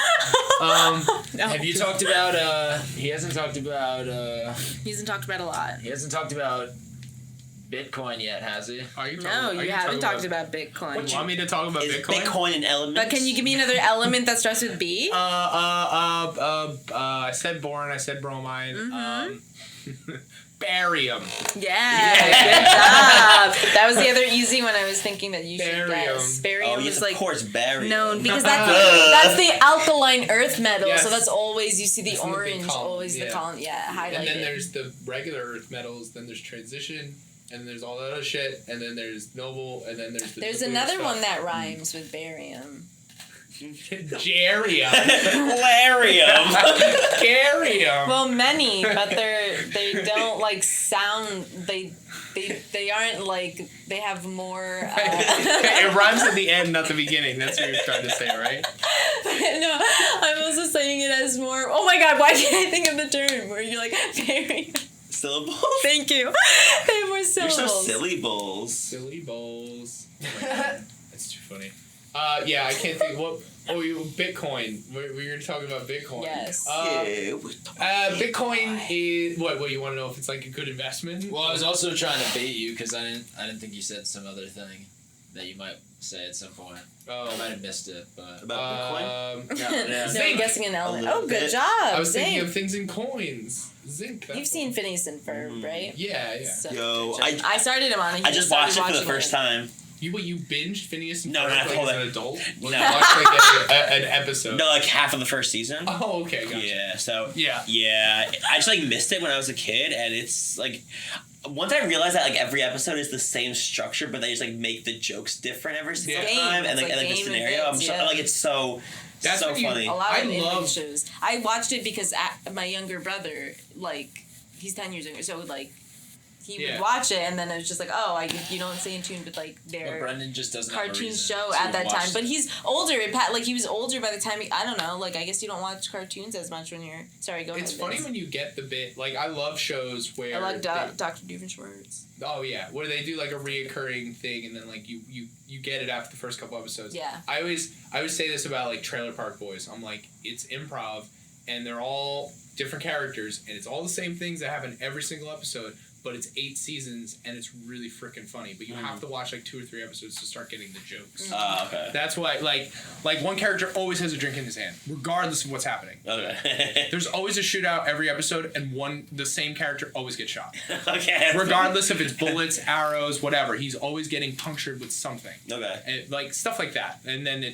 Have you talked about, he hasn't talked about, He hasn't talked about a lot. he hasn't talked about Bitcoin yet, has he? Are you No, talking, are you haven't talked about Bitcoin. You want me to talk about Is Bitcoin? Bitcoin an element? But can you give me another element that starts with B? I said boron. I said bromine. Barium. Yeah, good job. That was the other easy one I was thinking that you should Barium. guess. Barium Oh, yes, is of like course, barium. known because that's the alkaline earth metal. Yes. So that's always you see the It's in the big orange, column, always the yeah. column. Yeah, highlighted. And then there's the regular earth metals. Then there's transition. And then there's all that other shit. And then there's noble. And then there's the There's depleted another stuff. one that rhymes with barium. Gerium. Larium. Gerium. Well, many, but they don't like sound. They aren't like they have more. It rhymes at the end, not the beginning. That's what you're trying to say, right? No, I'm also saying it as more. Oh my god, why can't I think of the term where you're like barium? Syllables? Thank you. They have more You're syllables. so silly, Bulls. Silly balls. Oh my God. That's too funny. Yeah, I can't think. What? Oh, Bitcoin. We were talking about Bitcoin. Yes. Yeah. Bitcoin is what? You want to know if it's like a good investment? Well, I was also trying to bait you because I didn't think you said some other thing that you might say at some point. I might have missed it, but About Bitcoin? yeah. No, Zinc. I'm guessing an element. little Oh, good bit. job. I was Zinc. thinking of things in coins. Zinc. that's You've seen Phineas and Ferb, right? Yeah, yeah. So- Yo, I started him on it. I just watched it for the first time. You binged Phineas and No, Ferb not like all as that. an adult? No. You watched like an episode. No, like half of the first season. Oh, okay, gotcha. Yeah, so Yeah. yeah, I just like missed it when I was a kid, and it's like once I realized that like every episode is the same structure, but they just like make the jokes different every single Game. time, and It's like, like and like the game and scenario. I'm bits, so, yeah. like it's so That's so what you- funny. A lot I of Indian love- shows. I watched it because my younger brother, like, he's 10 years younger, so like, he Yeah. would watch it, and then it was just like, oh, you don't stay in tune with like But their Brendan just doesn't have a cartoon reason show to at that watch time. But them. he's older. Like he was older by the time. I don't know. Like I guess you don't watch cartoons as much when you're. Sorry, go ahead. It's funny Vince. when you get the bit. Like, I love shows where. I like they- Dr. Doofenshmirtz. Oh, yeah. Where they do, like, a reoccurring thing, and then, like, you get it after the first couple episodes. Yeah. I always say this about, like, Trailer Park Boys. I'm like, it's improv, and they're all different characters, and it's all the same things that happen every single episode, but it's 8 seasons, and it's really freaking funny. But you have to watch, like, 2 or 3 episodes to start getting the jokes. Okay. That's why, like one character always has a drink in his hand, regardless of what's happening. Okay. There's always a shootout every episode, and the same character always gets shot. Okay. Regardless if it's bullets, arrows, whatever, he's always getting punctured with something. Okay. And, like, stuff like that. And then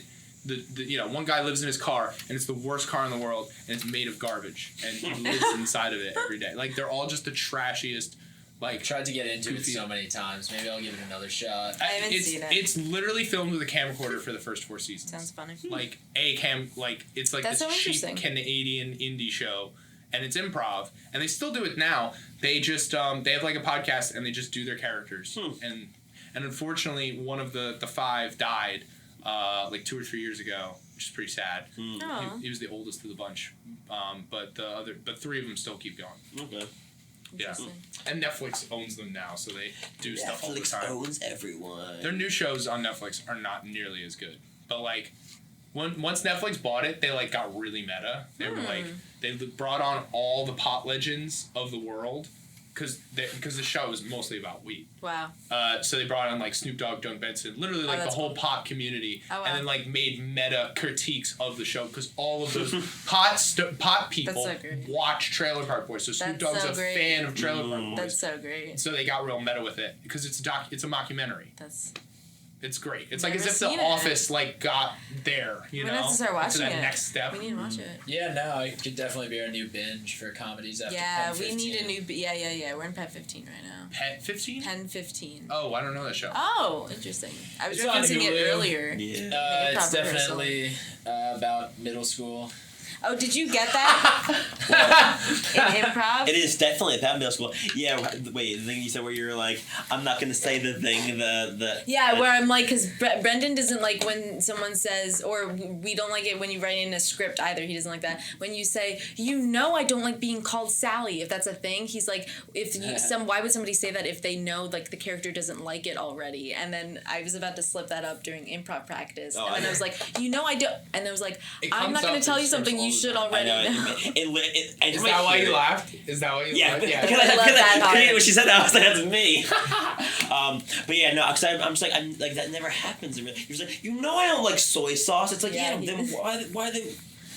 one guy lives in his car, and it's the worst car in the world, and it's made of garbage, and he lives inside of it every day. Like, they're all just the trashiest. Like, Tried to get into Goofy. it so many times. Maybe I'll give it another shot. I haven't seen it. It's literally filmed with a camcorder for the first 4 seasons. Sounds funny. Like it's like That's this so cheap interesting. Canadian indie show, and it's improv, and they still do it now. They just they have like a podcast, and they just do their characters, and unfortunately one of the 5 died like 2 or 3 years ago, which is pretty sad. Aw. He was the oldest of the bunch, but 3 of them still keep going. Okay. Yeah, Interesting. and Netflix owns them now, so they do stuff all the Netflix time. owns everyone. Their new shows on Netflix are not nearly as good, but like Once Netflix bought it, they like got really meta. They were like they brought on all the pot legends of the world because the show is mostly about weed. Wow. So they brought on like Snoop Dogg, Doug Benson, literally like the whole pop community, and then like made meta critiques of the show because all of those pot people watch Trailer Park Boys. So Snoop Dogg's a fan of Trailer Park Boys. That's so great. So they got real meta with it because it's a mockumentary. It's great. It's like as if The Office like got there, you know, we have to start watching to that next step. We need to watch it. Yeah, no, it could definitely be our new binge for comedies after Pen 15. We need a new. Yeah. We're in Pen 15 right now. Pen 15? Pen 15. Oh, I don't know that show. Oh, interesting. I was It's on referencing it Hulu. earlier. Yeah. It's definitely about middle school. Oh, did you get that in improv? It is definitely about middle school. Yeah, wait, the thing you said where you're like, I'm not going to say the thing, where I'm like, because Brendan doesn't like when someone says, or we don't like it when you write in a script either, he doesn't like that. When you say, I don't like being called Sally, if that's a thing, he's like, why would somebody say that if they know, like, the character doesn't like it already? And then I was about to slip that up during improv practice, and then I was like, I don't, and I was like, I'm not going to tell you something you should already know. Is that why you laughed? Is that why you laughed? Yeah. Because I love that part. When she said that, I was like, that's me. But yeah, no, because I'm just like, that never happens. You're just like, I don't like soy sauce. It's like, then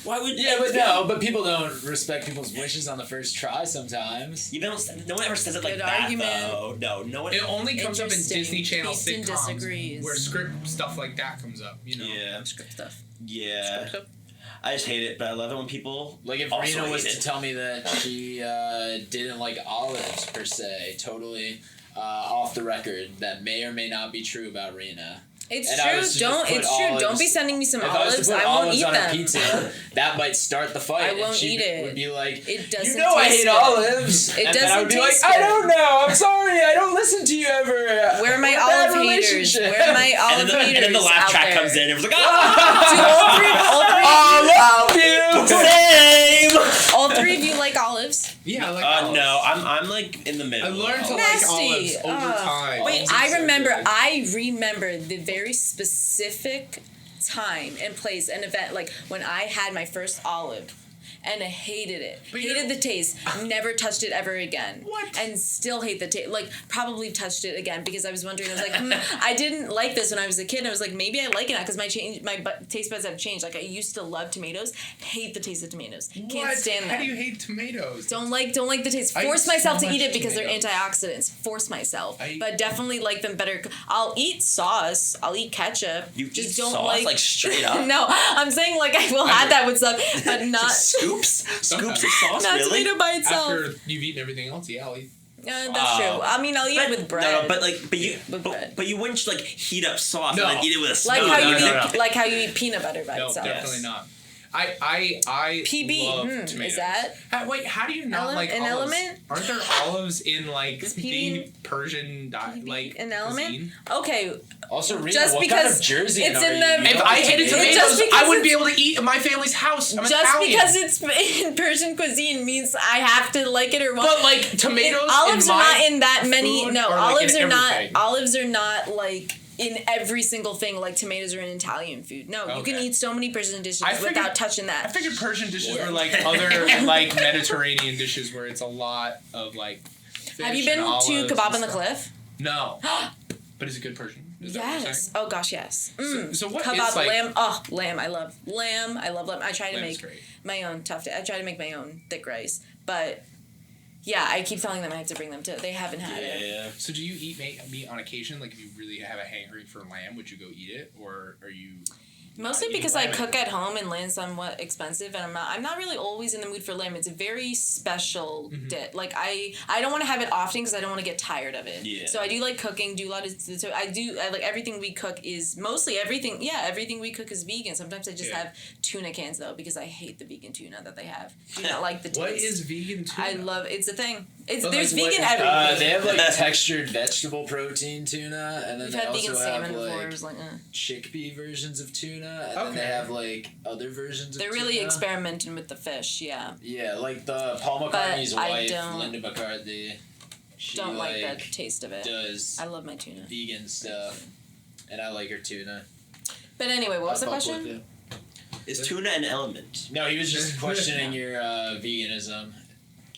why would... Yeah, but people don't respect people's wishes on the first try sometimes. No one ever says it like that, though. No one... It only comes up in Disney Channel Easton sitcoms disagrees. where script stuff like that comes up, you know? Yeah. Script stuff. Yeah. I just hate it, but I love it when people like if Reena was to tell me that she didn't like olives per se, totally off the record, that may or may not be true about Reena. It's true. Don't be sending me some olives. I won't eat on them. A pizza, that might start the fight. I won't eat it. Would be like, it doesn't. I hate olives. It and doesn't then I would be taste like, good. I don't know. I'm sorry. I don't listen to you ever. Where are my olive haters? Where are my olive haters? And then the laugh track comes in, and it's like, all three of you like olives? Yeah, I like olives. No, I'm like in the middle. I learned to like olives over time. Wait, I remember the very specific time and place and event, like when I had my first olive. And I hated it. Hated the taste. Never touched it ever again. What? And still hate the taste. Like, probably touched it again because I was wondering. I was like, I didn't like this when I was a kid. I was like, maybe I like it now because my taste buds have changed. Like, I used to love tomatoes. Hate the taste of tomatoes. Can't stand them. How do you hate tomatoes? Don't like the taste. Force myself to eat it because they're antioxidants. Force myself. But definitely like them better. I'll eat sauce. I'll eat ketchup. You just eat don't sauce like straight up? No, I'm saying like I will have that with stuff, but not... Scoops of sauce, not really? tomato by itself. After you've eaten everything else, yeah, I'll eat. That's true. I mean, I'll eat it with bread. No, but you wouldn't like heat up sauce and then eat it with a spoon. Like how you eat peanut butter by itself. No, definitely not. I PB, love tomatoes. is that? Wait, how do you not like an olives? element? Aren't there olives in like the Persian like an element? cuisine? Okay. Also, Reena, just what because kind of Jersey it's in the. If I hated tomatoes, I wouldn't be able to eat in my family's house. I'm just Italian. because it's in Persian cuisine means I have to like it or what. But like tomatoes, olives are not in that many. No, olives are not. Everything. Olives are not like in every single thing like tomatoes are in Italian food. No, you can eat so many Persian dishes without touching that. I figured Persian dishes were like other like Mediterranean dishes where it's a lot of like fish. Have you been to Kebab on the Cliff? No. But is it good Persian? Is that what you're saying? Oh gosh, yes. So what Kebab, is like... lamb. Oh, lamb. I love lamb. I love lamb. I try to make great. my own I try to make my own thick rice. But yeah, I keep telling them I have to bring them to. They haven't had it. Yeah. So do you eat meat on occasion? Like if you really have a hankering for lamb, would you go eat it, or are you? Mostly because I cook at home and lamb's somewhat expensive, and I'm not really always in the mood for lamb. It's a very special dish. Like I don't want to have it often because I don't want to get tired of it. Yeah. So I do like cooking. Do a lot of. So I like everything we cook is mostly everything. Yeah, everything we cook is vegan. Sometimes I just have tuna cans though because I hate the vegan tuna that they have. Do not like the taste. What is vegan tuna? I love it's a thing. There's like, vegan everything. They have like textured vegetable protein tuna, and then We've they had also vegan have salmon before. like It was like, chickpea versions of tuna, and then they have like other versions of They're tuna. really experimenting with the fish, yeah. Yeah, like the Paul McCartney's wife, don't- Linda McCarthy. She Don't like the taste of it. Does I love my tuna. vegan stuff, and I like her tuna. But anyway, what was the I'll fuck question? with Is tuna an element? No, he was just questioning your veganism.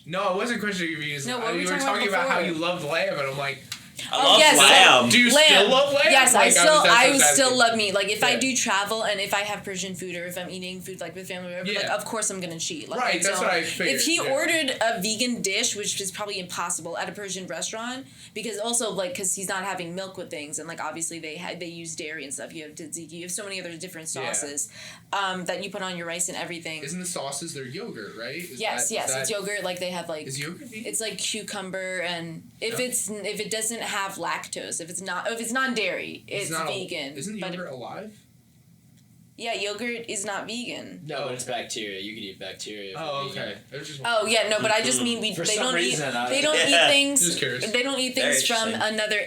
No, I wasn't questioning your veganism. No, what were you we were talking about how before? you loved lamb, and I'm like, I love lamb. do you Lamb. still love lamb? Yes, Like, I was still asking. love meat. Like if I Yeah. do travel and if I have Persian food or if I'm eating food like with family, or whatever, like Yeah. of course I'm gonna cheat. Like, Right, that's what I figured, If he yeah. ordered a vegan dish, which is probably impossible at a Persian restaurant, because also like because he's not having milk with things, and like obviously they use dairy and stuff. You have tzatziki, you have so many other different sauces that you put on your rice and everything. Isn't the sauces their yogurt, right? Yes, it's yogurt. Like they have like Is yogurt vegan? it's like cucumber, and if No. if it doesn't have lactose, if it's non-dairy, it's not vegan. Isn't but yogurt alive? yeah, yogurt is not vegan. No, but it's bacteria. You could eat bacteria. Oh, vegan. okay. I was just Oh yeah, no, but I just mean For they some don't reason, eat I- they don't Yeah. eat things Just curious. they don't eat Very things from interesting. another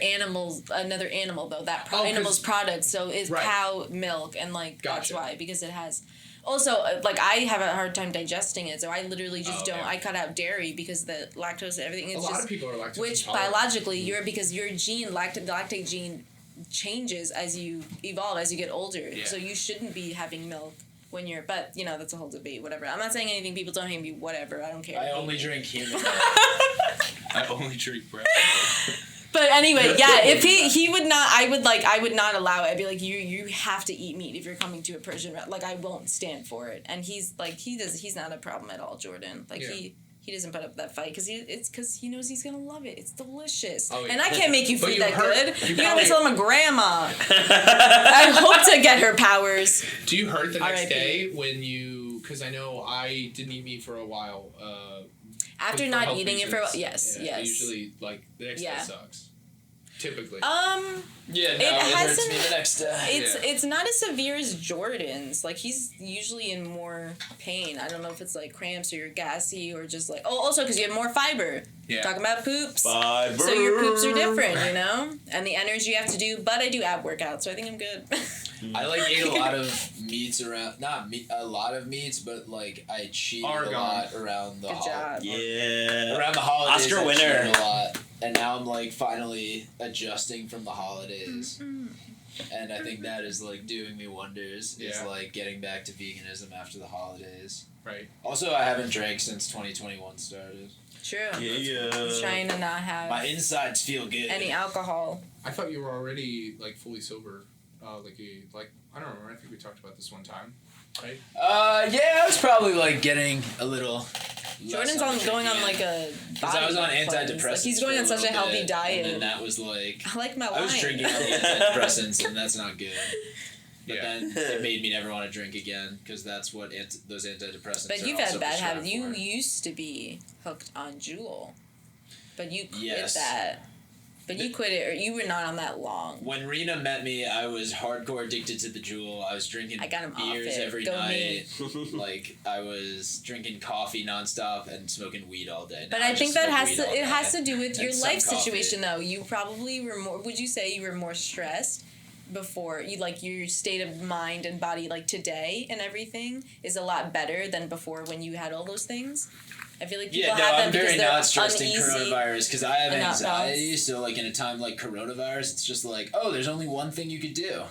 animal though. That Oh, 'cause- animal's product, so it's Right. cow milk, and like that's Gotcha. why, because it has. Also, like I have a hard time digesting it, so I literally just Oh, don't. yeah. I cut out dairy because the lactose and everything. It's A lot just, of people are lactose which intolerant. biologically because your gene lactate gene changes as you evolve, as you get older. Yeah. So you shouldn't be having milk when you're. But you know that's a whole debate. Whatever. I'm not saying anything. People don't hate me. Whatever. I don't care. I only drink human milk. I only drink bread. But anyway, yeah, if he would not, I would not allow it. I'd be like, you have to eat meat if you're coming to a Persian restaurant. Like, I won't stand for it. And he's like, he's not a problem at all, Jordan. Like, Yeah. he doesn't put up that fight because he knows he's gonna love it. It's delicious. Oh, yeah. And I can't make you But food you that heard- good. you You gotta wait probably- till I'm a grandma. I hope to get her powers. Do you hurt the next R.I.P. day when you? Because I know I didn't eat meat for a while. After for not health eating it for reasons. yes, Yeah, yes. Usually, like the next day sucks. Typically. Yeah, no, It it hurts hasn't- me the next day. It's not as severe as Jordan's. Like he's usually in more pain. I don't know if it's like cramps or you're gassy or just like also because you have more fiber. Yeah. Talking about poops. Fiber. So your poops are different, you know, and the energy you have to do. But I do ab workout, so I think I'm good. I like ate a lot of meats around, not meat, a lot of meats, but like I cheated Argon. a lot around the Good job. Yeah. around the holidays. Oscar I winner. cheated a lot, and now I'm like finally adjusting from the holidays, and I think that is like doing me wonders. Is Yeah. like getting back to veganism after the holidays. Right. Also, I haven't drank since 2021 started. True. Yeah. He's trying to not have My insides feel good. any alcohol. I thought you were already like fully sober. Like I don't remember. I think we talked about this one time, right? Yeah, I was probably like getting a little. Jordan's less on going on drinking. like a. Because I was on body cleanse. antidepressants. Like he's going for on such a little healthy bit, diet. And then that was like. I like my wine. I was drinking all the antidepressants, and that's not good. But Yeah. then it made me never want to drink again, because that's what those antidepressants But are you've also had bad prescribed habits. You for. used to be hooked on Juul, but you quit Yes. that. But you quit it, or you were not on that long. When Reena met me, I was hardcore addicted to the Juul. I was drinking I got him off beers it. every Go night. Like I was drinking coffee nonstop and smoking weed all day. But Now I think just that smoke has weed to. all It day. has to do with and your some life coffee. situation, though. You probably were more. Would you say you were more stressed before? You like your state of mind and body, like today and everything, is a lot better than before when you had all those things. I feel like people Yeah, no, have them I'm because very they're not stressed in uneasy. coronavirus because I have and not anxiety. So, like in a time like coronavirus, it's just like, oh, there's only one thing you could do: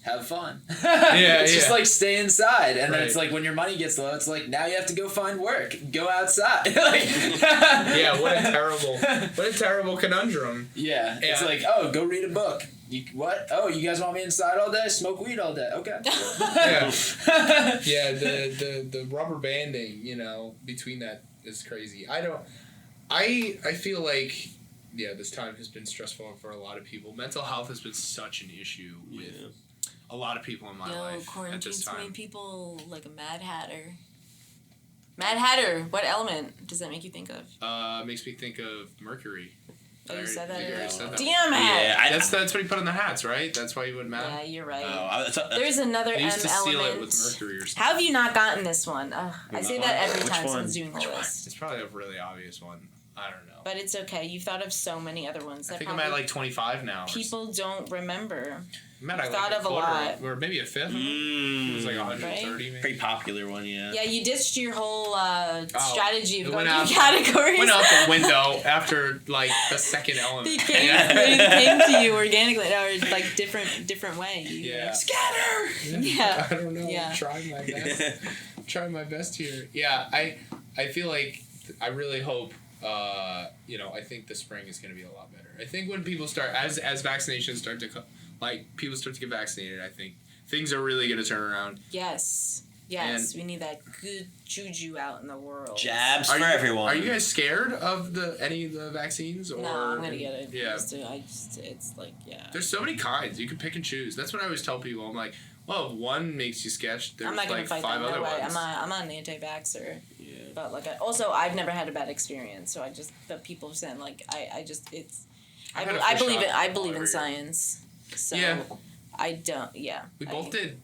have fun. It's just yeah. like stay inside, and then Right. it's like when your money gets low, it's like now you have to go find work, go outside. Like, Yeah. What a terrible conundrum. yeah, it's Yeah. like, oh, go read a book. What? Oh, you guys want me inside all day? Smoke weed all day? Okay. Yeah. Yeah. The rubber banding, between that is crazy. I feel like, this time has been stressful for a lot of people. Mental health has been such an issue with a lot of people in my life at this Quarantine's time. made people like a Mad Hatter. Mad Hatter. What element does that make you think of? Makes me think of Mercury. Oh, you said I already that. said that. Damn it. Yeah, That's what he put on the hats, right? That's why he went mad. Yeah, you're right. Oh, There's another They M used to seal element. it with Mercury or something. How have you not gotten this one? I say that every Which time one? someone's doing a Which one? list. It's probably a really obvious one. I don't know. But it's okay. You've thought of so many other ones. I think I'm at like 25 now. People don't remember. I'm at thought like of a lot. Or maybe a fifth. It was like 130 maybe. Pretty popular one, yeah. Yeah, you ditched your whole strategy of it going went through out- categories. Went out the window after like the second element. They came to you organically, or like different way. Yeah. Scatter! Yeah. I don't know. Yeah. I'm trying my best. Trying my best here. Yeah, I feel like I really hope. I think the spring is going to be a lot better. I think when people start, as vaccinations start to people start to get vaccinated, I think things are really going to turn around. Yes. We need that good juju out in the world. Jabs for everyone. Are you guys scared of any of the vaccines? Or, No, I'm gonna get it. Yeah. It's like, yeah. There's so many kinds. You can pick and choose. That's what I always tell people. I'm like, well, if one makes you sketched, there's I'm not gonna like fight 5 that. other No way. ones. I'm not an anti-vaxxer. Yeah. But like, also I've never had a bad experience. So but people saying like, I had a I flu believe shot it. I believe every in year. science. So Yeah. I don't. Yeah. We both did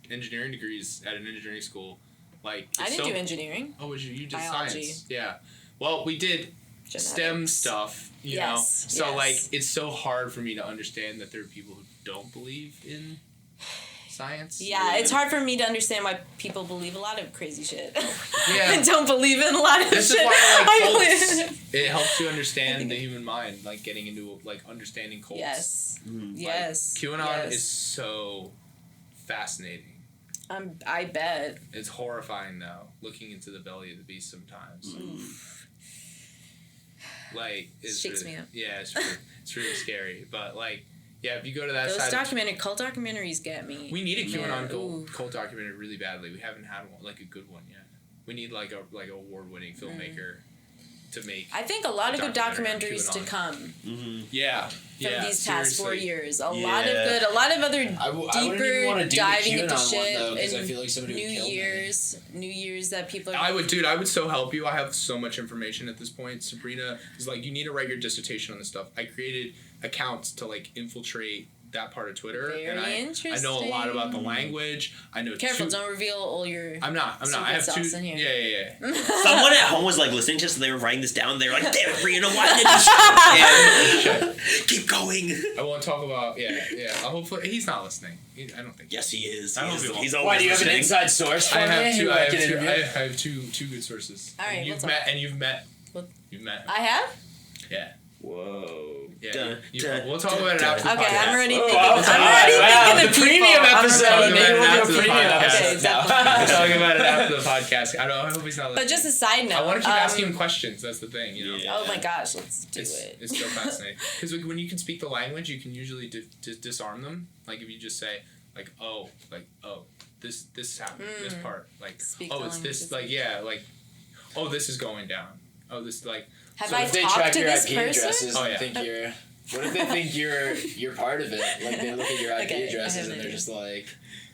engineering degrees at an engineering school. Like I it's didn't so- do engineering. Oh, you did Biology. science? Yeah. Well, we did STEM Genetics. stuff. You Yes, know, so yes. like it's so hard for me to understand that there are people who don't believe in science. Yeah, it's hard for me to understand why people believe a lot of crazy shit. Yeah. And don't believe in a lot of This shit. is why I I like believe- cults. It helps you understand the human mind, like getting into like understanding cults. Yes. Mm. Yes. QAnon yes. is so fascinating. I bet. It's horrifying though, looking into the belly of the beast sometimes. Like it's Shakes really, me up. Yeah, it's really scary. But like, yeah, if you go to that Those side, cult documentaries get me. we need a QAnon Ooh. cult documentary really badly. We haven't had one, like a good one yet. We need like a award-winning filmmaker to make. I think a lot of good documentary on documentaries to QAnon. come Mm-hmm. Yeah. from Yeah. these past 4 seriously. years. A Yeah. lot of other I wouldn't even deeper want to do diving the into QAnon shit. one though, because I and feel like somebody would kill New Year's that people are. I would so help you. I have so much information at this point. Sabrina is like, you need to write your dissertation on this stuff. I created accounts to like infiltrate that part of Twitter, and I know a lot about the language. I know. Careful! Don't reveal all your. I'm not. I have secret two. sauce in here. Yeah. Someone at home was like listening to us, and they were writing this down. They were like, "Damn it, Reena, why did you shut it? Keep going." I won't talk about. Yeah. Hopefully, he's not listening. I don't think. Yes, he is. I hope he won't. He's always Why do you have an listening. inside source for I have me? two. who I can interview? have two good sources. All right, And we'll you've talk. met. And you've met. What? You've met. I have. Yeah. Whoa. Yeah. Dun, you- dun, we'll talk dun, about it dun. after the Okay, podcast. I'm already Oh, thinking. wow. I'm already Wow, thinking of the people. premium I'm episode. already Maybe thinking we'll of do a people. premium Okay, episode. definitely. We'll talk about it after the podcast. I hope he's not listening. But just a side note. I want to keep asking him questions. That's the thing, you know. Yeah. Oh my gosh, let's do it. It's so fascinating because when you can speak the language, you can usually disarm them. Like if you just say like oh this happened this part like Speak oh the it's this languages. like yeah like oh this is going down oh this like Have So I if they talked track to your this IP person? addresses Oh, and yeah. think you're, what if they think you're part of it? Like they look at your IP Okay, I addresses have and an they're idea. just like,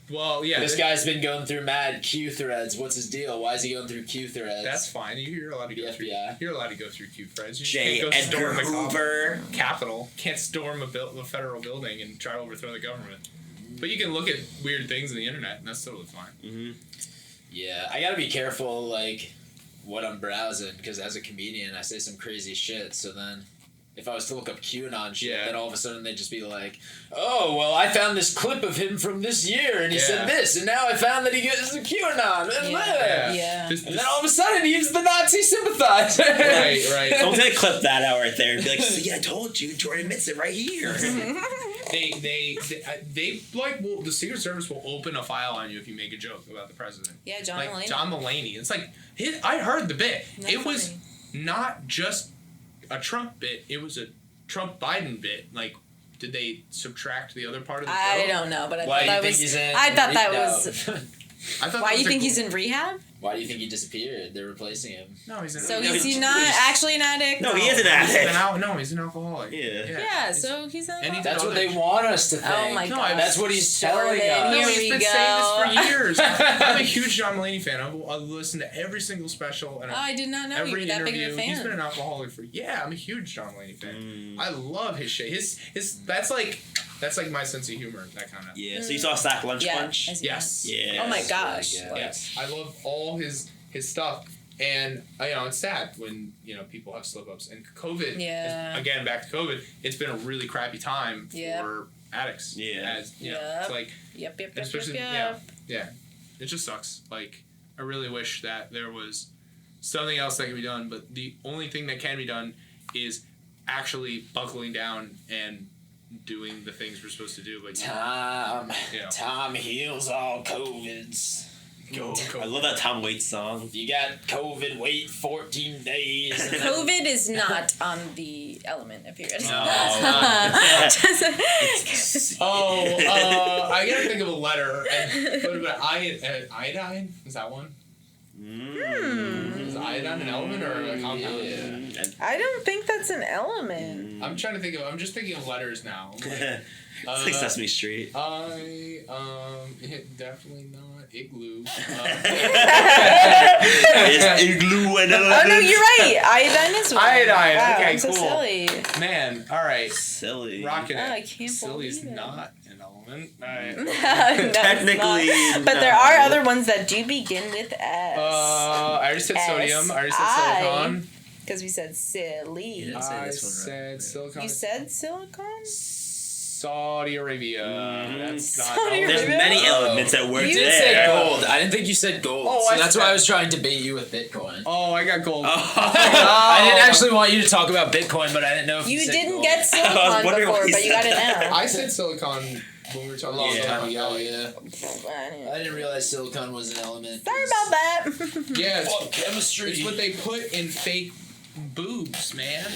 well yeah this guy's been going through mad Q threads. What's his deal? Why is he going through Q threads? that's fine you're allowed to go The through FBI. you're allowed to go through Q threads you J. can't go Edgar storm the Hoover. Capitol can't storm a federal building and try to overthrow the government but you can look at weird things on the internet and that's totally fine. Mm-hmm. Yeah, I gotta be careful, like, what I'm browsing, because as a comedian, I say some crazy shit, so then if I was to look up QAnon shit, Yeah. then all of a sudden they'd just be like, oh, well, I found this clip of him from this year, and he Yeah. said this, and now I found that he gets a QAnon, and Yeah. and then all of a sudden he's the Nazi sympathizer. right Someone's gonna clip that out right there and be like, "See, I told you." Jordan admits it right here. They like the Secret Service will open a file on you if you make a joke about the president. Yeah, John like Mulaney. John Mulaney. It's like I heard the bit. Not it was funny. not just a Trump bit. It was a Trump Biden bit. Like, did they subtract the other part of the I joke? don't know, but I Why thought do you that think was. he's in? I thought that No. was. I thought Why that you was think a- he's in rehab? Why do you think he disappeared? They're replacing him. No, he's in. So No, is he he's- not he's- actually an addict? No, he is an He's addict. no, he's an alcoholic. Yeah. Yeah, so he's not. And he That's did what other- they want us to think. Oh my No, god. That's what he's telling us. No, Here he's we been go. saying this for years. I'm a huge John Mulaney fan. I listen to every single special and Oh, I did not know you every were that interview. big of a fan. He's been an alcoholic for I'm a huge John Mulaney fan. Mm. I love his shit. His that's like my sense of humor. That kind of Yeah. So you saw Sack Lunch Yeah. Punch? I see Yes. that. Yeah. Oh my gosh. Yeah. Like, Yes, I love all his stuff. And it's sad when people have slip ups and COVID. Yeah. Again, back to COVID. It's been a really crappy time for addicts. Yeah. It's like Yep. especially yeah. It just sucks. Like I really wish that there was something else that could be done, but the only thing that can be done is actually buckling down and doing the things we're supposed to do. But Time heals all COVIDs. I love that Tom Waits song. You got COVID, wait 14 days. COVID is not on the element of period. No. I gotta think of a letter. What about iodine? Is that one? Is iodine an element or a compound? Yeah. I don't think that's an element. I'm just thinking of letters now. It's like Sesame Street. Definitely not igloo. It's igloo and Oh no, you're right. Iodine is one. Iodine. Wow, Okay, I'm so cool. silly. Man, all right. silly. Rocking it. I can't Silly is believe it. not an element. All right. No, it's Technically, not. But there are other ones that do begin with S. I already said sodium. I already said silicon. Because we said silly. Yeah. I this one, said right? silicon. You said silicon? Saudi Arabia. That's not. Saudi There's Arabia? many elements that work You You did there. say gold. I didn't think you said gold. Oh, so I that's said why that. I was trying to bait you with Bitcoin. Oh, I got gold. I didn't actually want you to talk about Bitcoin, but I didn't know if you You said didn't gold. get I was silicon wondering before, what he but you got it said. now. I said silicon when we were talking a long about time silicon. ago, yeah. I didn't realize silicon was an element. Sorry about that. Yeah, Fuck chemistry. it's what they put in fake boobs, man.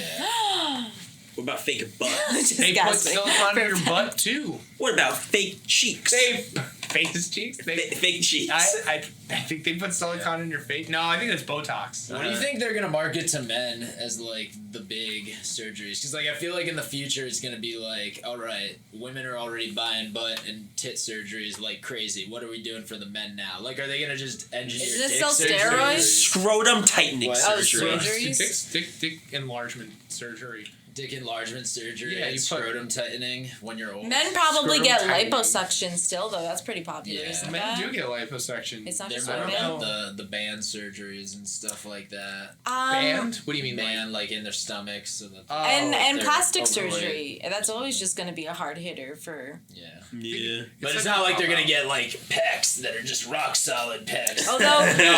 What about fake butt? They put silicon in your butt too. What about fake cheeks? Face cheeks. Fake cheeks. I think they put silicon in your face. No, I think that's Botox. What do you think they're gonna market to men as like the big surgeries? Because like I feel like in the future it's gonna be like, all right, women are already buying butt and tit surgeries like crazy. What are we doing for the men now? Like, are they gonna just engineer? Is this dick still surgeries? steroids? Scrotum tightening What? Oh, surgery. surgeries? Dick enlargement surgery. Dick enlargement surgery Yeah, and you put- scrotum tightening when you're old. Men probably Scrotum get tightening. liposuction still, though. That's pretty popular, Yeah. isn't Men that? do get liposuction. It's not They're just more women. about the band surgeries and stuff like that. Band? What do you mean? Band like in their stomachs so that And they're plastic overweight. surgery. That's always just going to be a hard hitter for... Yeah. Yeah. But It's it's like not a like they're gonna cop-out. get like pecs that are just rock solid pecs. Although up the and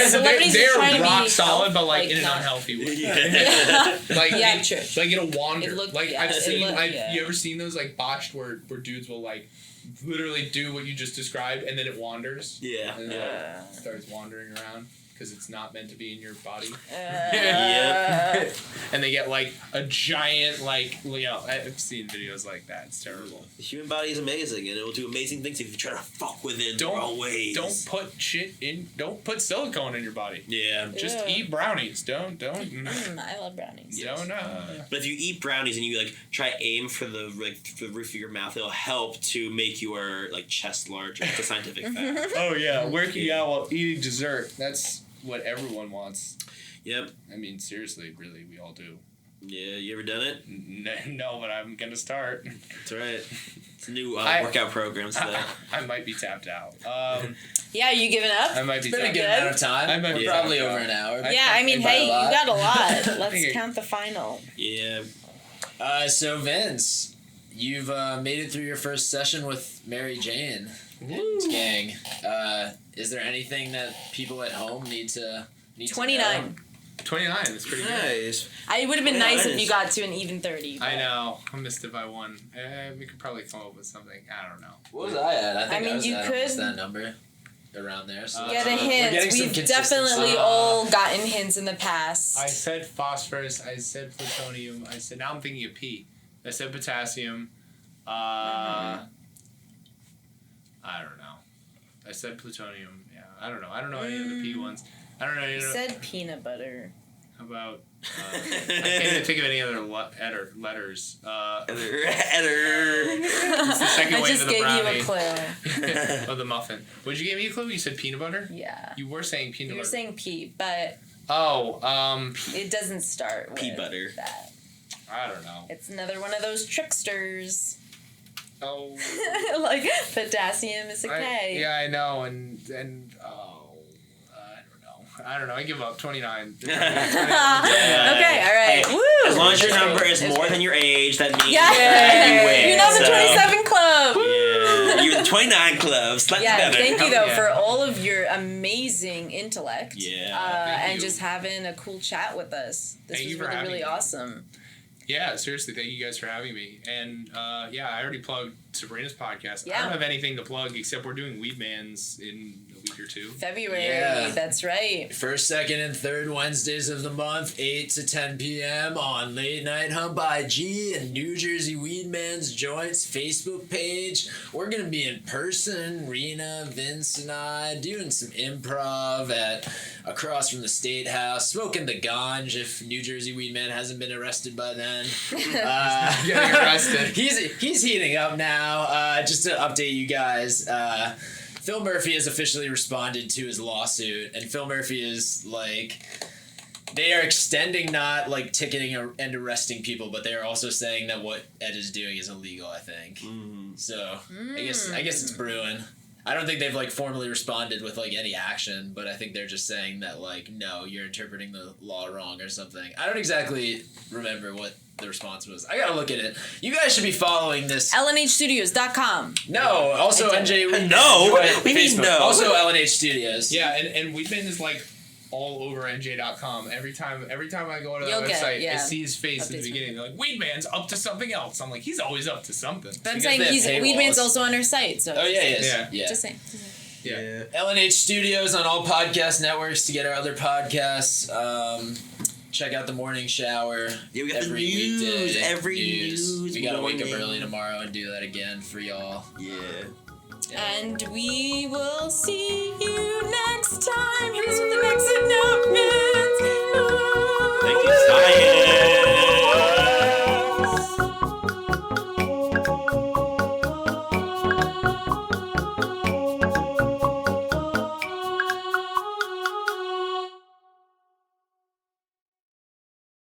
celebrities... They're trying to rock be solid, but like like in an not- unhealthy way. Yeah. Like Yeah, they, true. like it'll wander. It looked- like yeah, I've it seen. looked- yeah. You ever seen those like botched where dudes will like literally do what you just described and then it wanders. Yeah. And then it starts wandering around because it's not meant to be in your body. Yep. And they get like a giant I've seen videos like that. It's terrible. The human body is amazing, and it will do amazing things if you try to fuck with it in the wrong ways. Don't put silicone in your body. Yeah. Just Yeah. eat brownies. Don't. I love brownies. Don't. But if you eat brownies and you like try aim for the roof of your mouth, it'll help to make your like chest larger. It's a scientific fact. Oh yeah, working out while eating dessert. That's what everyone wants. Yep. I mean, seriously, really, we all do. Yeah. You ever done it? No, but I'm gonna start. That's right. It's a new I- workout program. So I might be tapped out. Yeah, you giving up? I might be It's been a tapped good out. amount of time. I might We're be probably tapped over out. an hour. Yeah, I mean, By a hey, you lot. got a lot. Let's think it- count the final. yeah. So Vince, you've made it through your first session with Mary Jane gang. Is there anything that people at home need to 29. 29. That's pretty good. Nice. It would have been Yeah, nice that if you is- got to an even 30. I know. I missed it by one. We could probably come up with something. I don't know. What was I at? I think I mean, was you at almost could- that number around there. So Get a we're getting hint. some We've consistency. definitely all gotten hints in the past. I said phosphorus. I said plutonium. I said now I'm thinking of P. I said potassium. I don't know. I said plutonium. Yeah, I don't know. I don't know any of the P ones. I don't know. You said peanut butter. How about? I can't even think of any other letters. It's the second I wave just of the gave brownie. you a clue. Of the muffin. Would you give me a clue? You said peanut butter. Yeah. You were saying peanut You were butter. saying pea, but Oh, it doesn't start with Pea butter. that. I don't know. It's another one of those tricksters. Oh. Like potassium is a K. Yeah, I know, and I don't know. I give up. 29. Okay, all right. Hey, Woo! as long as your number is more than your age, that means Yeah. you win. You're not the 27 club. Yeah, you're the 29 club. Slap Yeah, together. thank you though Yeah. for all of your amazing intellect. Yeah, and you. just having a cool chat with us. This Thank was you for really, having really me. awesome. Yeah, seriously, thank you guys for having me. And yeah, I already plugged Sabrina's podcast. I Yeah. don't have anything to plug except we're doing Weedman's in a week or two. February, Yeah. that's right. First, second, and third Wednesdays of the month, 8 to 10 p.m. on Late Night Hump IG and New Jersey Weedman's Joints Facebook page. We're going to be in person, Reena, Vince, and I, doing some improv at across from the State House, smoking the ganj if New Jersey Weedman hasn't been arrested by then. Getting arrested. He's heating up now. Just to update you guys, Phil Murphy has officially responded to his lawsuit, and Phil Murphy is like, they are extending not like ticketing and arresting people, but they are also saying that what Ed is doing is illegal. I think so. I guess it's brewing. I don't think they've like formally responded with like any action, but I think they're just saying that like, no, you're interpreting the law wrong or something. I don't exactly remember what the response was. I gotta look at it. You guys should be following this. LNHstudios.com. No, also NJ. No, we mean Facebook. no. Also LNH Studios. Yeah, and Weedman is like all over NJ.com. Every time I go to that You'll get, website, yeah, I see his face in updates the beginning. They're like, Weedman's up to something else. I'm like, he's always up to something. But I'm Because saying they have Weedman's paywalls. also on our site. So Oh yeah, yes. Yeah. Yeah. Just saying. Yeah. LNH Studios on all podcast networks to get our other podcasts. Check out the morning shower. Yeah, we got the every news, weekday. every news We gotta wake up morning. early tomorrow and do that again for y'all. Yeah. And we will see you next time.